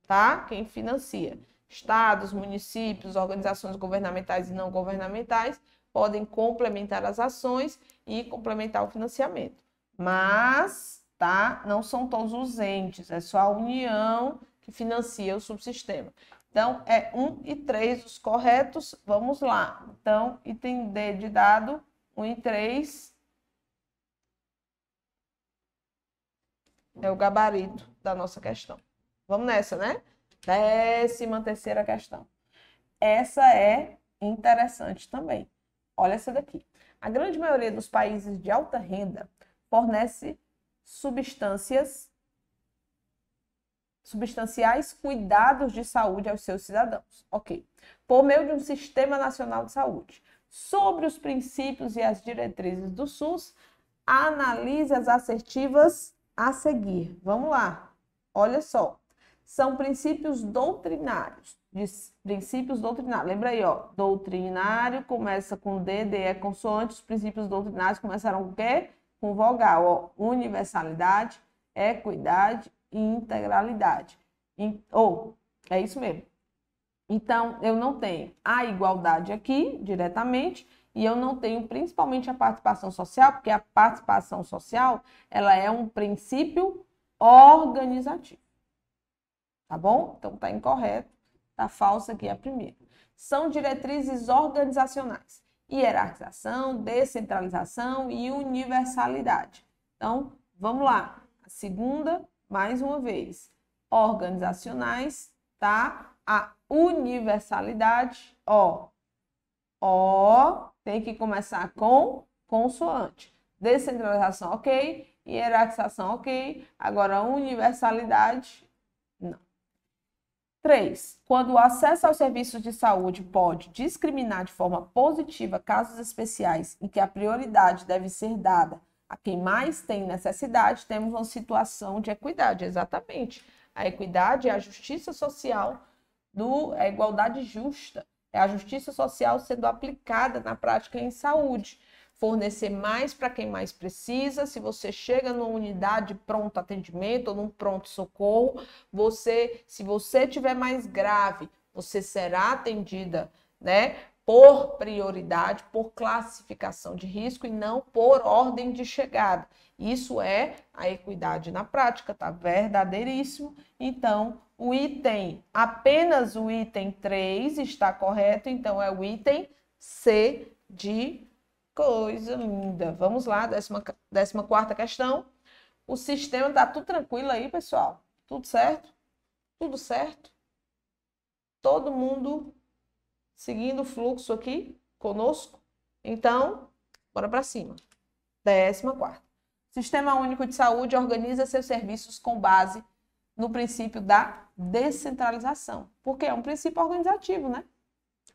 S1: tá? Quem financia. Estados, municípios, organizações governamentais e não governamentais, podem complementar as ações e complementar o financiamento. Mas, tá? Não são todos os entes, é só a União que financia o subsistema. Então, é 1 e 3 os corretos. Vamos lá. Então, item D de dado, 1 e 3 é o gabarito da nossa questão. Vamos nessa, né? 13ª questão. Essa é interessante também. Olha essa daqui. A grande maioria dos países de alta renda fornece substanciais cuidados de saúde aos seus cidadãos. Ok. Por meio de um Sistema Nacional de Saúde. Sobre os princípios e as diretrizes do SUS, analise as assertivas a seguir. Vamos lá. Olha só. São princípios doutrinários. Princípios doutrinários. Lembra aí, ó. Doutrinário começa com D, D é consoante. Os princípios doutrinários começaram com o quê? Com vogal, ó. Universalidade, equidade e integralidade. É isso mesmo. Então, eu não tenho a igualdade aqui, diretamente, e eu não tenho principalmente a participação social, porque a participação social, ela é um princípio organizativo. Tá bom? Então, tá incorreto, tá falso aqui a primeira. São diretrizes organizacionais. Hierarquização, descentralização e universalidade. Então, vamos lá. A segunda, mais uma vez. Organizacionais, tá? A universalidade, ó, tem que começar com consoante. Descentralização, ok. Hierarquização, ok. Agora, universalidade, não. 3. Quando o acesso aos serviços de saúde pode discriminar de forma positiva casos especiais em que a prioridade deve ser dada a quem mais tem necessidade, temos uma situação de equidade. Exatamente. A equidade é a justiça social, é a igualdade justa. É a justiça social sendo aplicada na prática em saúde. Fornecer mais para quem mais precisa. Se você chega numa unidade de pronto atendimento ou num pronto socorro, se você tiver mais grave, você será atendida, né, por prioridade, por classificação de risco e não por ordem de chegada. Isso é a equidade na prática, tá? Verdadeiríssimo. Então, apenas o item 3 está correto, então é o item C de coisa linda. Vamos lá, 14ª questão. O sistema, tá tudo tranquilo aí, pessoal? Tudo certo? Tudo certo? Todo mundo seguindo o fluxo aqui conosco? Então, bora para cima. 14ª. Sistema Único de Saúde organiza seus serviços com base no princípio da descentralização. Porque é um princípio organizativo, né?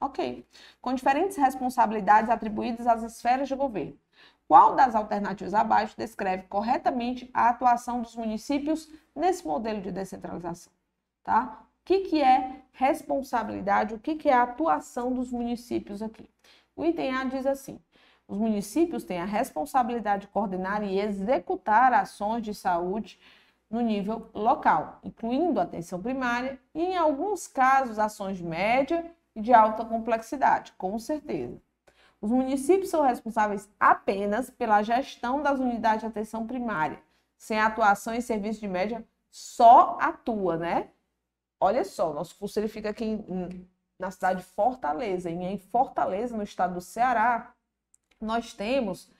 S1: Ok. Com diferentes responsabilidades atribuídas às esferas de governo. Qual das alternativas abaixo descreve corretamente a atuação dos municípios nesse modelo de descentralização? Tá? O que é responsabilidade? O que é a atuação dos municípios aqui? O item A diz assim: os municípios têm a responsabilidade de coordenar e executar ações de saúde no nível local, incluindo a atenção primária e, em alguns casos, ações de média e de alta complexidade, com certeza. Os municípios são responsáveis apenas pela gestão das unidades de atenção primária. Sem atuação em serviço de média, só atua, né? Olha só, nosso curso ele fica aqui na cidade de Fortaleza. E em Fortaleza, no estado do Ceará, nós temos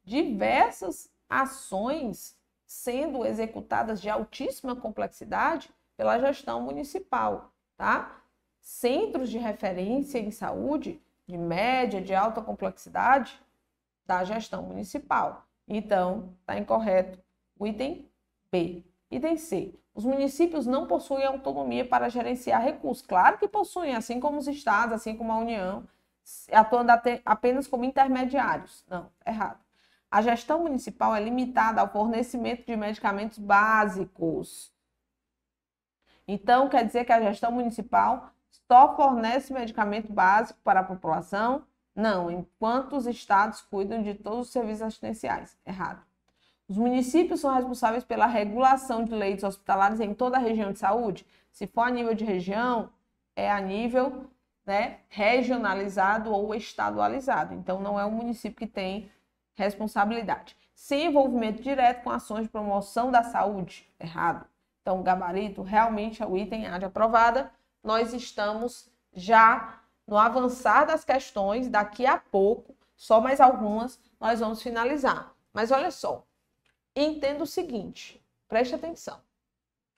S1: diversas ações sendo executadas de altíssima complexidade pela gestão municipal, tá? Centros de referência em saúde de média, de alta complexidade da gestão municipal. Então, está incorreto o item B. Item C. Os municípios não possuem autonomia para gerenciar recursos. Claro que possuem, assim como os estados, assim como a União, atuando apenas como intermediários. Não, errado. A gestão municipal é limitada ao fornecimento de medicamentos básicos. Então, quer dizer que a gestão municipal só fornece medicamento básico para a população? Não, enquanto os estados cuidam de todos os serviços assistenciais. Errado. Os municípios são responsáveis pela regulação de leitos hospitalares em toda a região de saúde? Se for a nível de região, é a nível né, regionalizado ou estadualizado. Então, não é o município que tem responsabilidade. Sem envolvimento direto com ações de promoção da saúde, errado. Então, o gabarito realmente é o item A de aprovada. Nós estamos já no avançar das questões, daqui a pouco, só mais algumas, nós vamos finalizar. Mas olha só, entenda o seguinte, preste atenção.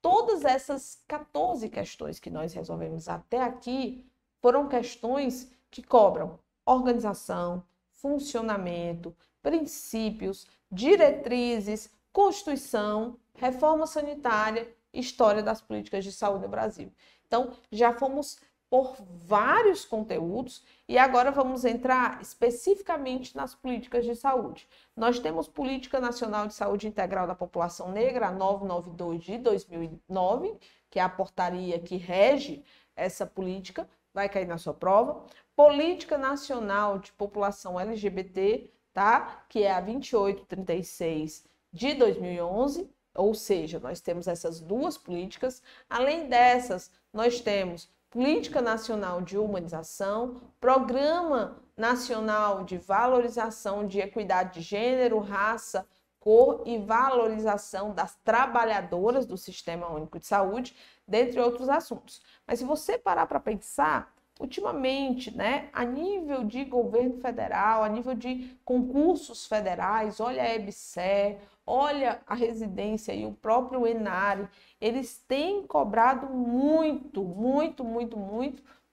S1: Todas essas 14 questões que nós resolvemos até aqui foram questões que cobram organização, funcionamento, princípios, diretrizes, Constituição, reforma sanitária, história das políticas de saúde no Brasil. Então, já fomos por vários conteúdos e agora vamos entrar especificamente nas políticas de saúde. Nós temos Política Nacional de Saúde Integral da População Negra, a 992 de 2009, que é a portaria que rege essa política, vai cair na sua prova. Política Nacional de População LGBT, tá? Que é a 2836 de 2011, ou seja, nós temos essas duas políticas. Além dessas, nós temos Política Nacional de Humanização, Programa Nacional de Valorização de Equidade de Gênero, Raça, Cor e Valorização das Trabalhadoras do Sistema Único de Saúde, dentre outros assuntos. Mas se você parar para pensar, ultimamente, né, a nível de governo federal, a nível de concursos federais, olha a EBSER, olha a residência e o próprio ENARE, eles têm cobrado muito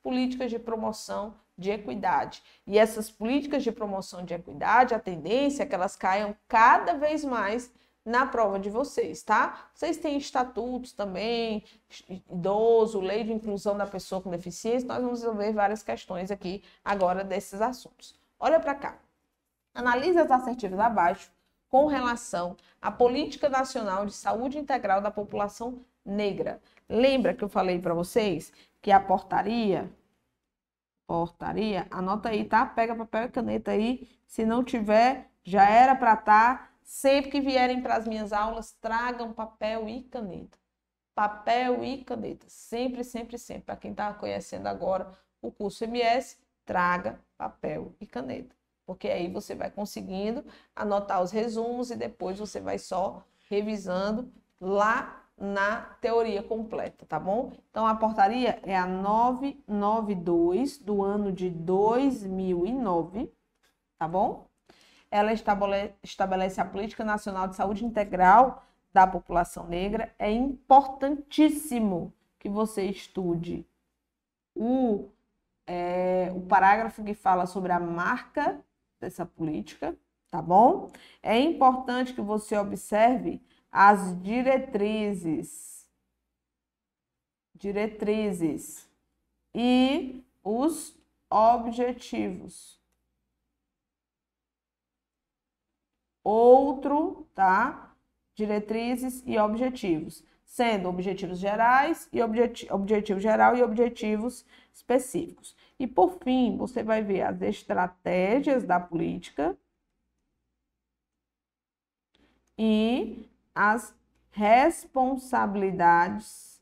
S1: políticas de promoção de equidade. E essas políticas de promoção de equidade, a tendência é que elas caiam cada vez mais na prova de vocês, tá? Vocês têm estatutos também, idoso, lei de inclusão da pessoa com deficiência, nós vamos resolver várias questões aqui agora desses assuntos. Olha para cá. Analise as assertivas abaixo com relação à Política Nacional de Saúde Integral da População Negra. Lembra que eu falei para vocês que a portaria, anota aí, tá? Pega papel e caneta aí, se não tiver, já era para estar. Sempre que vierem para as minhas aulas, tragam papel e caneta. Papel e caneta. Sempre. Para quem está conhecendo agora o curso MS, traga papel e caneta. Porque aí você vai conseguindo anotar os resumos e depois você vai só revisando lá na teoria completa, tá bom? Então, a portaria é a 992 do ano de 2009, tá bom? Ela estabelece a Política Nacional de Saúde Integral da População Negra. É importantíssimo que você estude o parágrafo que fala sobre a marca dessa política, tá bom? É importante que você observe as diretrizes e os objetivos. Outro, tá? Diretrizes e objetivos, sendo objetivos gerais e objetivo geral e objetivos específicos. E por fim, você vai ver as estratégias da política e as responsabilidades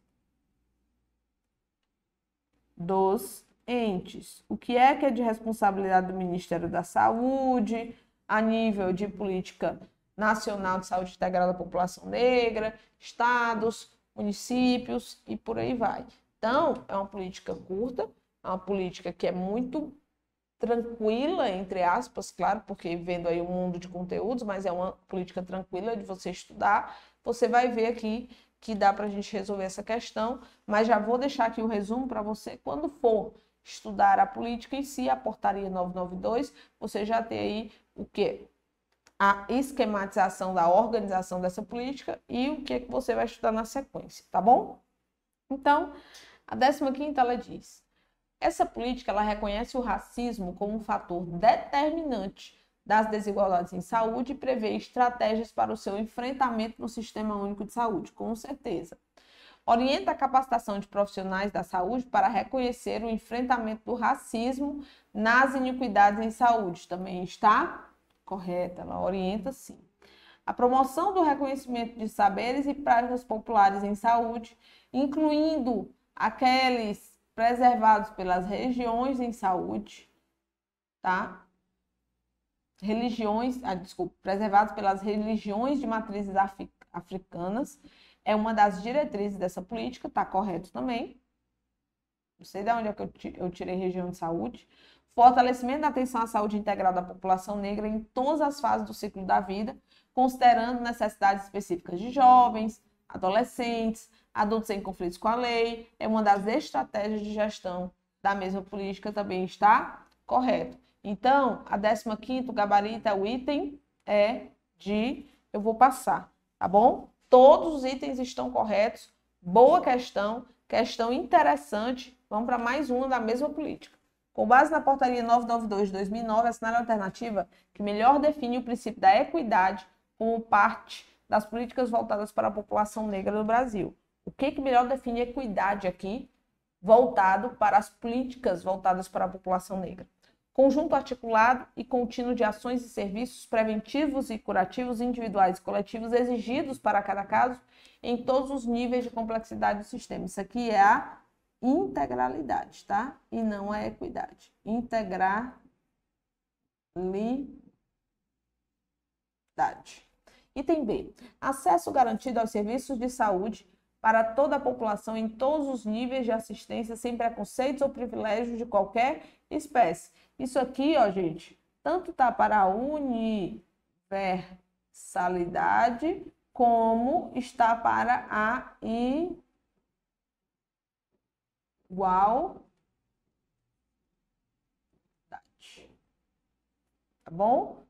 S1: dos entes. O que é de responsabilidade do Ministério da Saúde, a nível de política nacional de saúde integral da população negra, estados, municípios e por aí vai. Então, é uma política curta, é uma política que é muito tranquila, entre aspas, claro, porque vendo aí um mundo de conteúdos, mas é uma política tranquila de você estudar. Você vai ver aqui que dá para a gente resolver essa questão, mas já vou deixar aqui o resumo para você quando for estudar a política em si, a portaria 992, você já tem aí o que? A esquematização da organização dessa política e o que é que você vai estudar na sequência, tá bom? Então, a 15ª ela diz: essa política ela reconhece o racismo como um fator determinante das desigualdades em saúde e prevê estratégias para o seu enfrentamento no Sistema Único de Saúde, com certeza. Orienta a capacitação de profissionais da saúde para reconhecer o enfrentamento do racismo nas iniquidades em saúde. Também está correta, ela orienta sim. A promoção do reconhecimento de saberes e práticas populares em saúde, incluindo aqueles preservados pelas regiões em saúde, tá? Preservados pelas religiões de matrizes africanas, é uma das diretrizes dessa política, tá correto também. Não sei de onde é que eu tirei região de saúde. Fortalecimento da atenção à saúde integral da população negra em todas as fases do ciclo da vida, considerando necessidades específicas de jovens, adolescentes, adultos em conflitos com a lei. É uma das estratégias de gestão da mesma política, também está correto. Então, a 15º gabarito, o item eu vou passar, tá bom? Todos os itens estão corretos. Boa questão, questão interessante. Vamos para mais uma da mesma política. Com base na portaria 992 de 2009, assinale a alternativa que melhor define o princípio da equidade como parte das políticas voltadas para a população negra do Brasil. O que melhor define equidade aqui, voltado para as políticas voltadas para a população negra? Conjunto articulado e contínuo de ações e serviços preventivos e curativos individuais e coletivos exigidos para cada caso em todos os níveis de complexidade do sistema. Isso aqui é a integralidade, tá? E não a equidade. Integralidade. Item B. Acesso garantido aos serviços de saúde para toda a população em todos os níveis de assistência, sem preconceitos ou privilégios de qualquer espécie. Isso aqui, ó, gente, tanto tá para a universalidade, como está para a igualdade. Tá bom?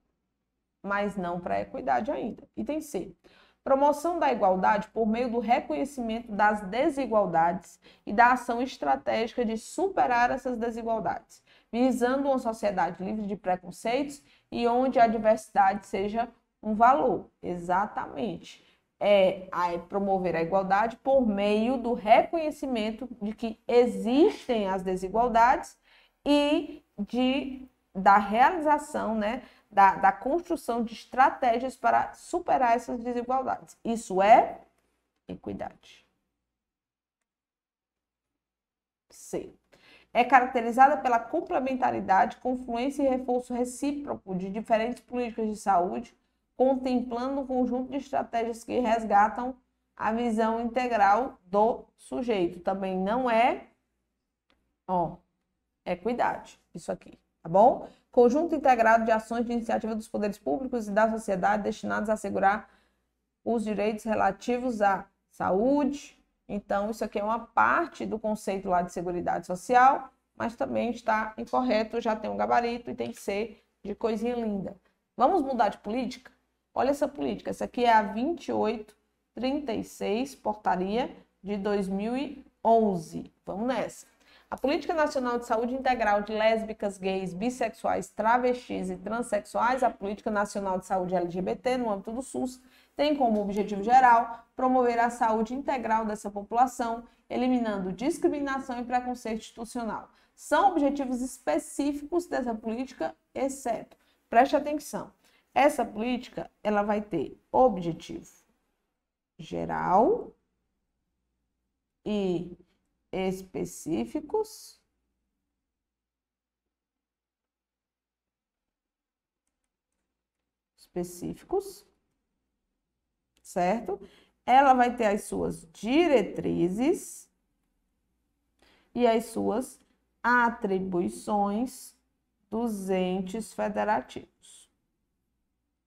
S1: Mas não para a equidade ainda. Item C. Promoção da igualdade por meio do reconhecimento das desigualdades e da ação estratégica de superar essas desigualdades, visando uma sociedade livre de preconceitos e onde a diversidade seja um valor. Exatamente. É promover a igualdade por meio do reconhecimento de que existem as desigualdades e da realização, né, da construção de estratégias para superar essas desigualdades. Isso é equidade. C. É caracterizada pela complementaridade, confluência e reforço recíproco de diferentes políticas de saúde, contemplando um conjunto de estratégias que resgatam a visão integral do sujeito. Também não é, equidade, isso aqui, tá bom? Conjunto integrado de ações de iniciativa dos poderes públicos e da sociedade destinadas a assegurar os direitos relativos à saúde. Então, isso aqui é uma parte do conceito lá de seguridade social, mas também está incorreto, já tem um gabarito e tem que ser de coisinha linda. Vamos mudar de política? Olha essa política, essa aqui é a 2836, portaria de 2011. Vamos nessa. A Política Nacional de Saúde Integral de Lésbicas, Gays, Bissexuais, Travestis e Transsexuais, a Política Nacional de Saúde LGBT, no âmbito do SUS, tem como objetivo geral promover a saúde integral dessa população, eliminando discriminação e preconceito institucional. São objetivos específicos dessa política, exceto, preste atenção, essa política ela vai ter objetivo geral e específicos certo? Ela vai ter as suas diretrizes e as suas atribuições dos entes federativos,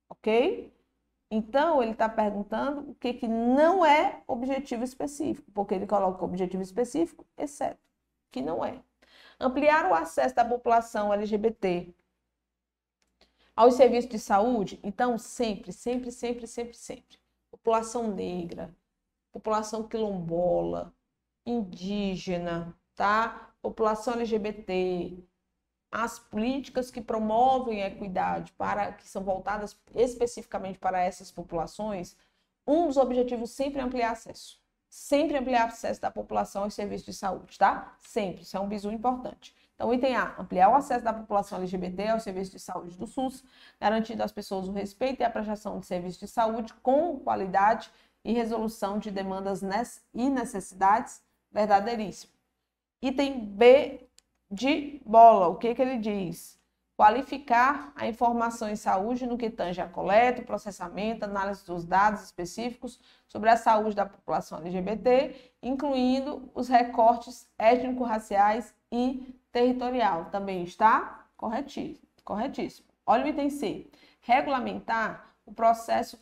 S1: ok? Então, ele está perguntando o que não é objetivo específico, porque ele coloca objetivo específico, exceto, que não é. Ampliar o acesso da população LGBT aos serviços de saúde, então, sempre. População negra, população quilombola, indígena, tá? População LGBT, as políticas que promovem a equidade, que são voltadas especificamente para essas populações, um dos objetivos sempre é ampliar acesso. Sempre ampliar acesso da população aos serviços de saúde, tá? Sempre, isso é um bizu importante. Então, item A, ampliar o acesso da população LGBT aos serviços de saúde do SUS, garantindo às pessoas o respeito e a prestação de serviços de saúde com qualidade e resolução de demandas e necessidades, verdadeiríssimo. Item B de bola, o que ele diz? Qualificar a informação em saúde no que tange a coleta, processamento, análise dos dados específicos sobre a saúde da população LGBT, incluindo os recortes étnico-raciais e territorial. Também está corretíssimo. Corretíssimo. Olha o item C. Regulamentar o processo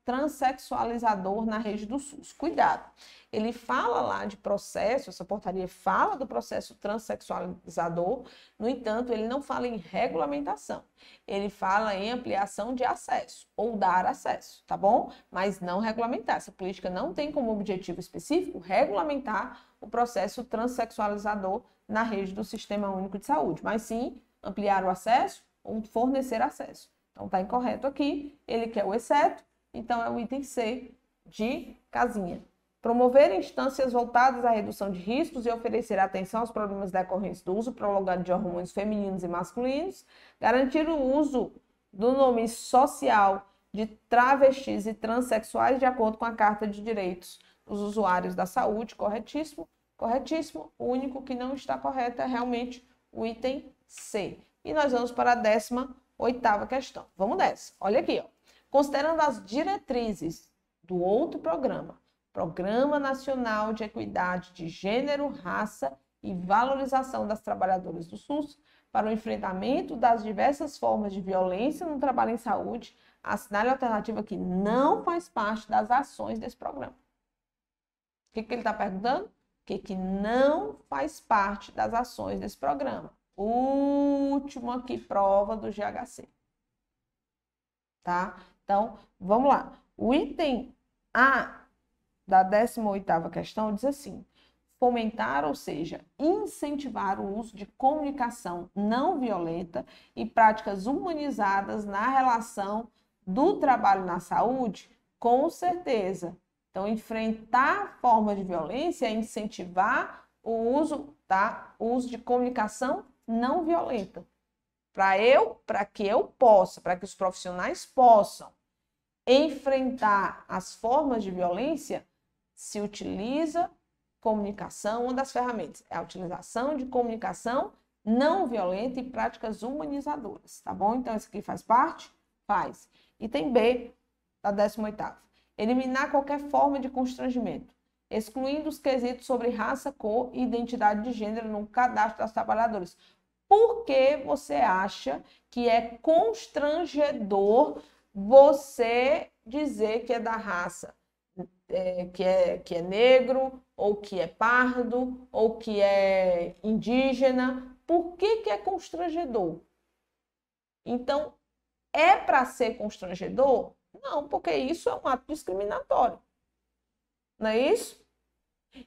S1: transexualizador na rede do SUS. Cuidado. Ele fala lá de processo, essa portaria fala do processo transexualizador, no entanto, ele não fala em regulamentação. Ele fala em ampliação de acesso, ou dar acesso, tá bom? Mas não regulamentar. Essa política não tem como objetivo específico regulamentar o processo transexualizador na rede do Sistema Único de Saúde, mas sim ampliar o acesso ou fornecer acesso. Então, está incorreto aqui, ele quer o exceto, então é o item C de casinha. Promover instâncias voltadas à redução de riscos e oferecer atenção aos problemas decorrentes do uso prolongado de hormônios femininos e masculinos, garantir o uso do nome social de travestis e transexuais de acordo com a Carta de Direitos dos Usuários da Saúde, corretíssimo, corretíssimo. O único que não está correto é realmente o item C. E nós vamos para a 18ª questão. Vamos nessa. Olha aqui, ó. Considerando as diretrizes do outro programa, Programa Nacional de Equidade de Gênero, Raça e Valorização das Trabalhadoras do SUS, para o enfrentamento das diversas formas de violência no trabalho em saúde, assinale a alternativa que não faz parte das ações desse programa. O que ele está perguntando? O que não faz parte das ações desse programa? Última aqui, prova do GHC. Tá? Então, vamos lá. O item A da 18ª questão diz assim: fomentar, ou seja, incentivar o uso de comunicação não violenta e práticas humanizadas na relação do trabalho na saúde, com certeza. Então, enfrentar formas de violência é incentivar o uso, tá? O uso de comunicação não violenta. Para que os profissionais possam enfrentar as formas de violência, se utiliza comunicação, uma das ferramentas é a utilização de comunicação não violenta e práticas humanizadoras, tá bom? Então, esse aqui faz parte? Faz. Item B da 18ª. Eliminar qualquer forma de constrangimento, excluindo os quesitos sobre raça, cor e identidade de gênero no cadastro das trabalhadoras. Por que você acha que é constrangedor você dizer que é da raça, que é negro, ou que é pardo, ou que é indígena? Por que é constrangedor? Então, é para ser constrangedor? Não, porque isso é um ato discriminatório. Não é isso?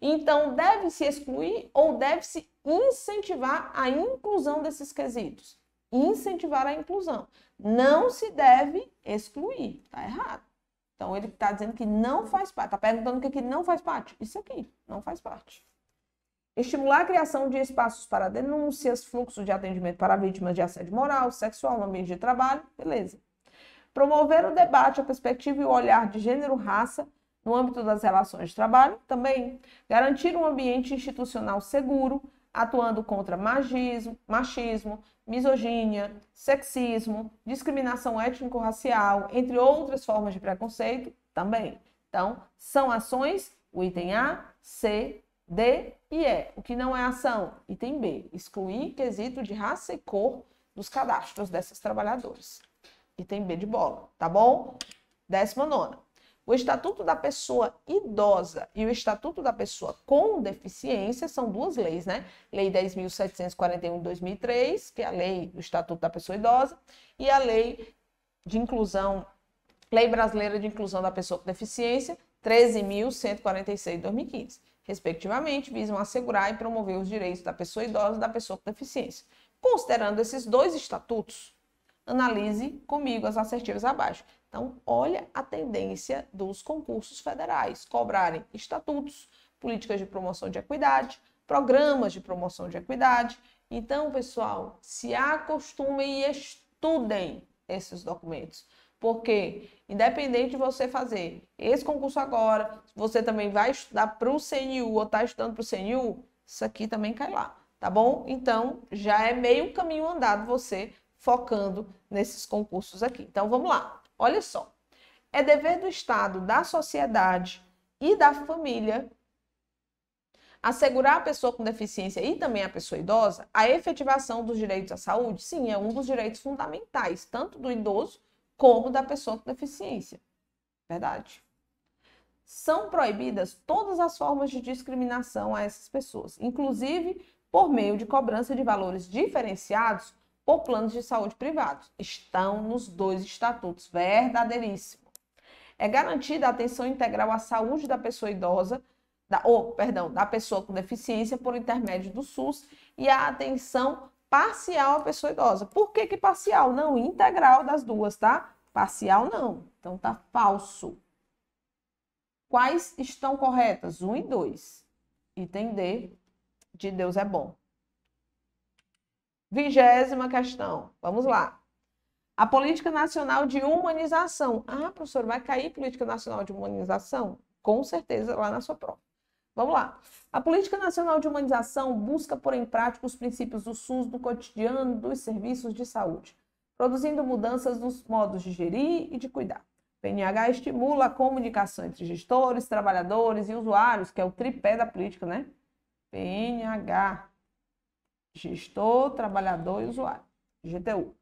S1: Então, deve-se excluir ou deve-se incentivar a inclusão desses quesitos? Incentivar a inclusão. Não se deve excluir, tá errado. Então, ele está dizendo que não faz parte. Está perguntando o que não faz parte. Isso aqui, não faz parte. Estimular a criação de espaços para denúncias, fluxo de atendimento para vítimas de assédio moral, sexual no ambiente de trabalho, beleza. Promover o debate, a perspectiva e o olhar de gênero, raça, no âmbito das relações de trabalho, também. Garantir um ambiente institucional seguro, atuando contra machismo, misoginia, sexismo, discriminação étnico-racial, entre outras formas de preconceito, também. Então, são ações, o item A, C, D e E. O que não é ação? Item B, excluir quesito de raça e cor dos cadastros dessas trabalhadoras. Item B de bola, tá bom? 19ª. O Estatuto da Pessoa Idosa e o Estatuto da Pessoa com Deficiência são duas leis, né? Lei 10.741 de 2003, que é a lei do Estatuto da Pessoa Idosa, e a Lei de Inclusão, Lei Brasileira de Inclusão da Pessoa com Deficiência, 13.146 de 2015. Respectivamente, visam assegurar e promover os direitos da pessoa idosa e da pessoa com deficiência. Considerando esses dois estatutos, analise comigo as assertivas abaixo. Então, olha a tendência dos concursos federais, cobrarem estatutos, políticas de promoção de equidade, programas de promoção de equidade. Então, pessoal, se acostumem e estudem esses documentos, porque independente de você fazer esse concurso agora, você também vai estudar para o CNU ou está estudando para o CNU, isso aqui também cai lá, tá bom? Então, já é meio caminho andado você focando nesses concursos aqui. Então, vamos lá. Olha só. É dever do Estado, da sociedade e da família assegurar a pessoa com deficiência e também a pessoa idosa a efetivação dos direitos à saúde? Sim, é um dos direitos fundamentais, tanto do idoso como da pessoa com deficiência. Verdade. São proibidas todas as formas de discriminação a essas pessoas, inclusive por meio de cobrança de valores diferenciados por planos de saúde privados. Estão nos dois estatutos, verdadeiríssimo. É garantida a atenção integral à saúde da pessoa idosa, da pessoa com deficiência por intermédio do SUS e a atenção parcial à pessoa idosa. Por que parcial? Não, integral das duas, tá? Parcial não. Então tá falso. Quais estão corretas? 1 e 2. Item D, de Deus é bom. 20ª questão. Vamos lá. A Política Nacional de Humanização. Ah, professor, vai cair Política Nacional de Humanização? Com certeza, lá na sua prova. Vamos lá. A Política Nacional de Humanização busca pôr em prática os princípios do SUS no cotidiano dos serviços de saúde, produzindo mudanças nos modos de gerir e de cuidar. PNH estimula a comunicação entre gestores, trabalhadores e usuários, que é o tripé da política, né? PNH, gestor, trabalhador e usuário, GTU.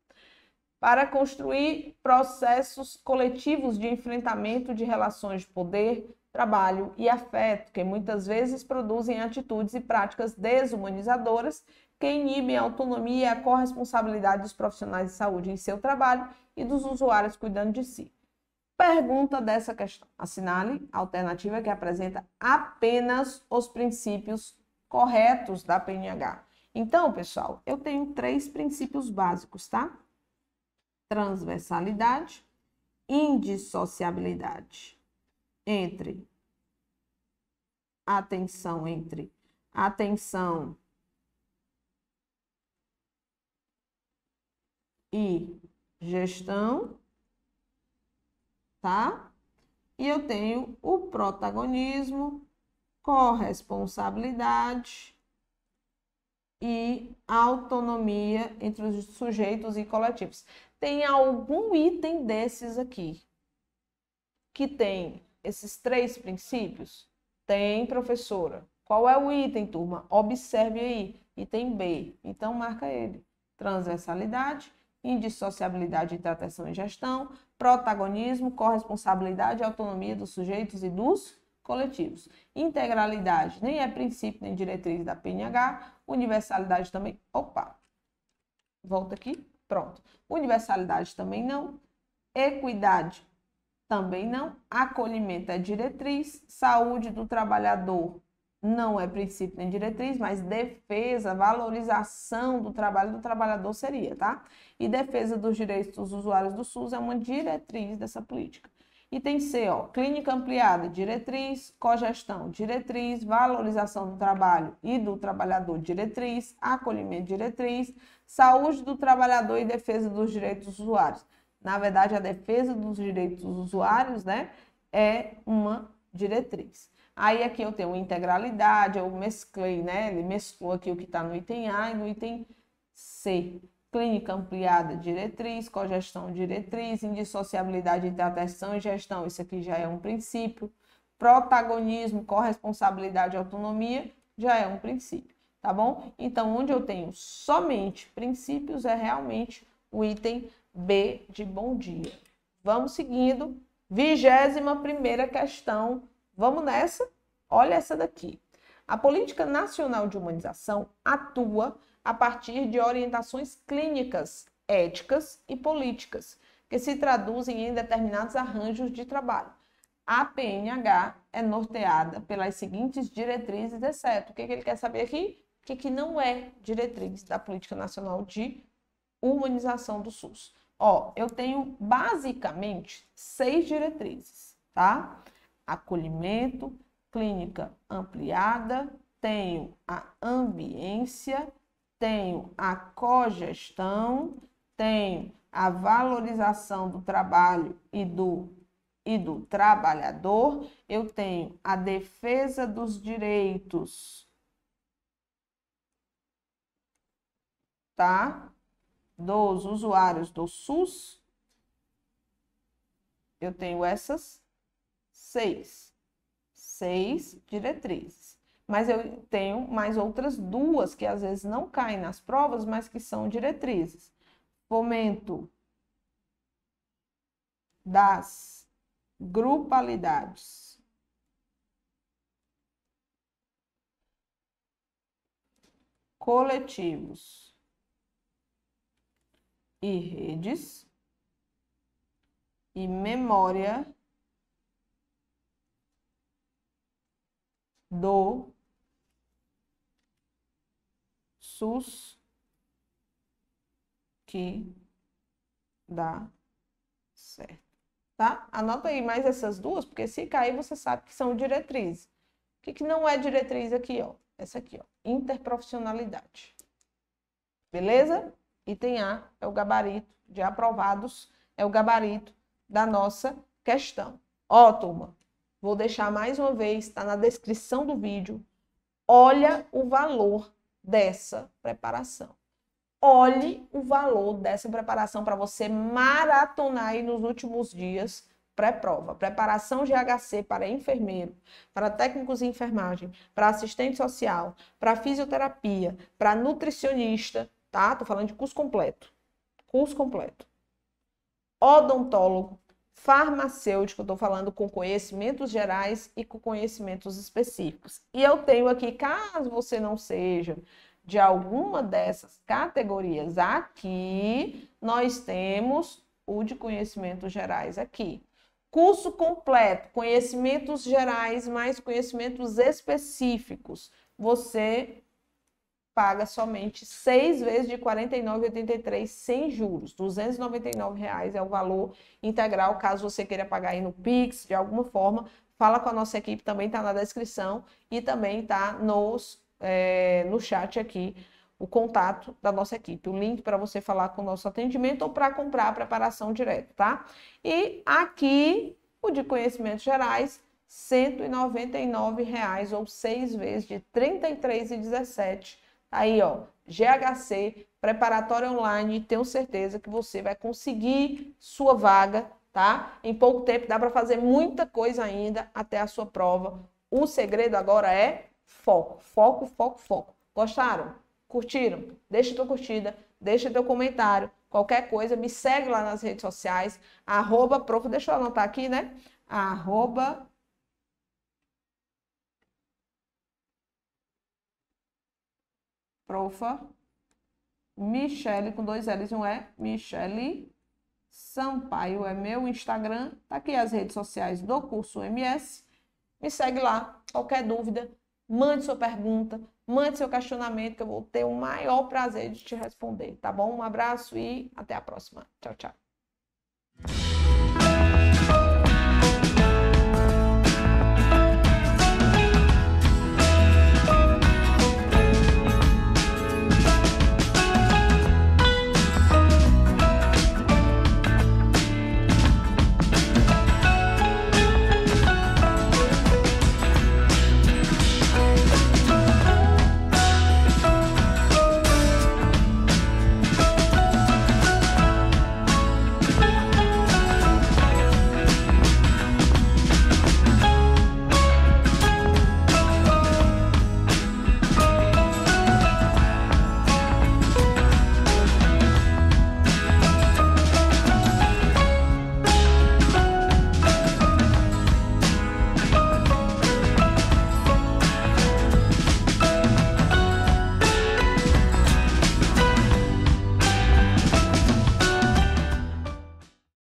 S1: Para construir processos coletivos de enfrentamento de relações de poder, trabalho e afeto, que muitas vezes produzem atitudes e práticas desumanizadoras que inibem a autonomia e a corresponsabilidade dos profissionais de saúde em seu trabalho e dos usuários cuidando de si. Pergunta dessa questão. Assinale a alternativa que apresenta apenas os princípios corretos da PNH. Então, pessoal, eu tenho 3 princípios básicos, tá? Transversalidade, indissociabilidade entre atenção e gestão, tá? E eu tenho o protagonismo, corresponsabilidade e autonomia entre os sujeitos e coletivos. Tem algum item desses aqui que tem esses 3 princípios? Tem, professora. Qual é o item, turma? Observe aí. Item B. Então, marca ele. Transversalidade, indissociabilidade entre atenção e gestão, protagonismo, corresponsabilidade e autonomia dos sujeitos e dos coletivos. Integralidade nem é princípio nem diretriz da PNH. Universalidade também. Opa! Volta aqui. Pronto. Universalidade também não. Equidade também não. Acolhimento é diretriz. Saúde do trabalhador não é princípio nem diretriz, mas defesa, valorização do trabalho do trabalhador seria, tá? E defesa dos direitos dos usuários do SUS é uma diretriz dessa política. Item C, ó, clínica ampliada, diretriz, cogestão, diretriz, valorização do trabalho e do trabalhador, diretriz, acolhimento, diretriz, saúde do trabalhador e defesa dos direitos dos usuários. Na verdade, a defesa dos direitos dos usuários, né, é uma diretriz. Aí aqui eu tenho integralidade, eu mesclei, né, ele mesclou aqui o que está no item A e no item C. Clínica ampliada, diretriz, cogestão, diretriz, indissociabilidade entre atenção e gestão, isso aqui já é um princípio. Protagonismo, corresponsabilidade e autonomia, já é um princípio, tá bom? Então, onde eu tenho somente princípios é realmente o item B de bom dia. Vamos seguindo. 21ª questão. Vamos nessa? Olha essa daqui. A Política Nacional de Humanização atua a partir de orientações clínicas, éticas e políticas, que se traduzem em determinados arranjos de trabalho. A PNH é norteada pelas seguintes diretrizes, exceto. O que ele quer saber aqui? O que não é diretriz da Política Nacional de Humanização do SUS. Ó, eu tenho basicamente 6 diretrizes, tá? Acolhimento, clínica ampliada, tenho a ambiência, tenho a cogestão, tenho a valorização do trabalho e do trabalhador, eu tenho a defesa dos direitos tá? Dos usuários do SUS, eu tenho essas 6 diretrizes. Mas eu tenho mais outras 2 que às vezes não caem nas provas, mas que são diretrizes. Fomento das grupalidades. Coletivos e redes. E memória do SUS que dá certo, tá? Anota aí mais essas 2, porque se cair você sabe que são diretrizes. O que não é diretriz aqui, ó? Essa aqui, ó, interprofissionalidade. Beleza? Item A é o gabarito de aprovados, é o gabarito da nossa questão. Ó, turma, vou deixar mais uma vez, está na descrição do vídeo. Olha o valor dessa preparação. Olhe o valor dessa preparação para você maratonar aí nos últimos dias pré-prova. Preparação GHC para enfermeiro, para técnicos de enfermagem, para assistente social, para fisioterapia, para nutricionista, tá? Tô falando de curso completo. Curso completo. Odontólogo, farmacêutico, estou falando com conhecimentos gerais e com conhecimentos específicos. E eu tenho aqui, caso você não seja de alguma dessas categorias aqui, nós temos o de conhecimentos gerais aqui. Curso completo, conhecimentos gerais mais conhecimentos específicos. Você paga somente 6 vezes de R$ 49,83 sem juros. R$ 299 é o valor integral, caso você queira pagar aí no Pix, de alguma forma. Fala com a nossa equipe, também está na descrição e também está no chat aqui o contato da nossa equipe, o link para você falar com o nosso atendimento ou para comprar a preparação direto, tá? E aqui, o de conhecimentos gerais, R$ 199 ou 6 vezes de R$ 33,17. Aí, ó, GHC, preparatório online, tenho certeza que você vai conseguir sua vaga, tá? Em pouco tempo, dá para fazer muita coisa ainda até a sua prova. O segredo agora é foco, foco, foco, foco. Gostaram? Curtiram? Deixa tua curtida, deixa teu comentário. Qualquer coisa, me segue lá nas redes sociais, @prof, deixa eu anotar aqui, né? @profa Michele, com 2 L's e um E, Michele Sampaio é meu Instagram, tá aqui as redes sociais do curso MS. Me segue lá, qualquer dúvida, mande sua pergunta, mande seu questionamento, que eu vou ter o maior prazer de te responder, tá bom? Um abraço e até a próxima. Tchau, tchau.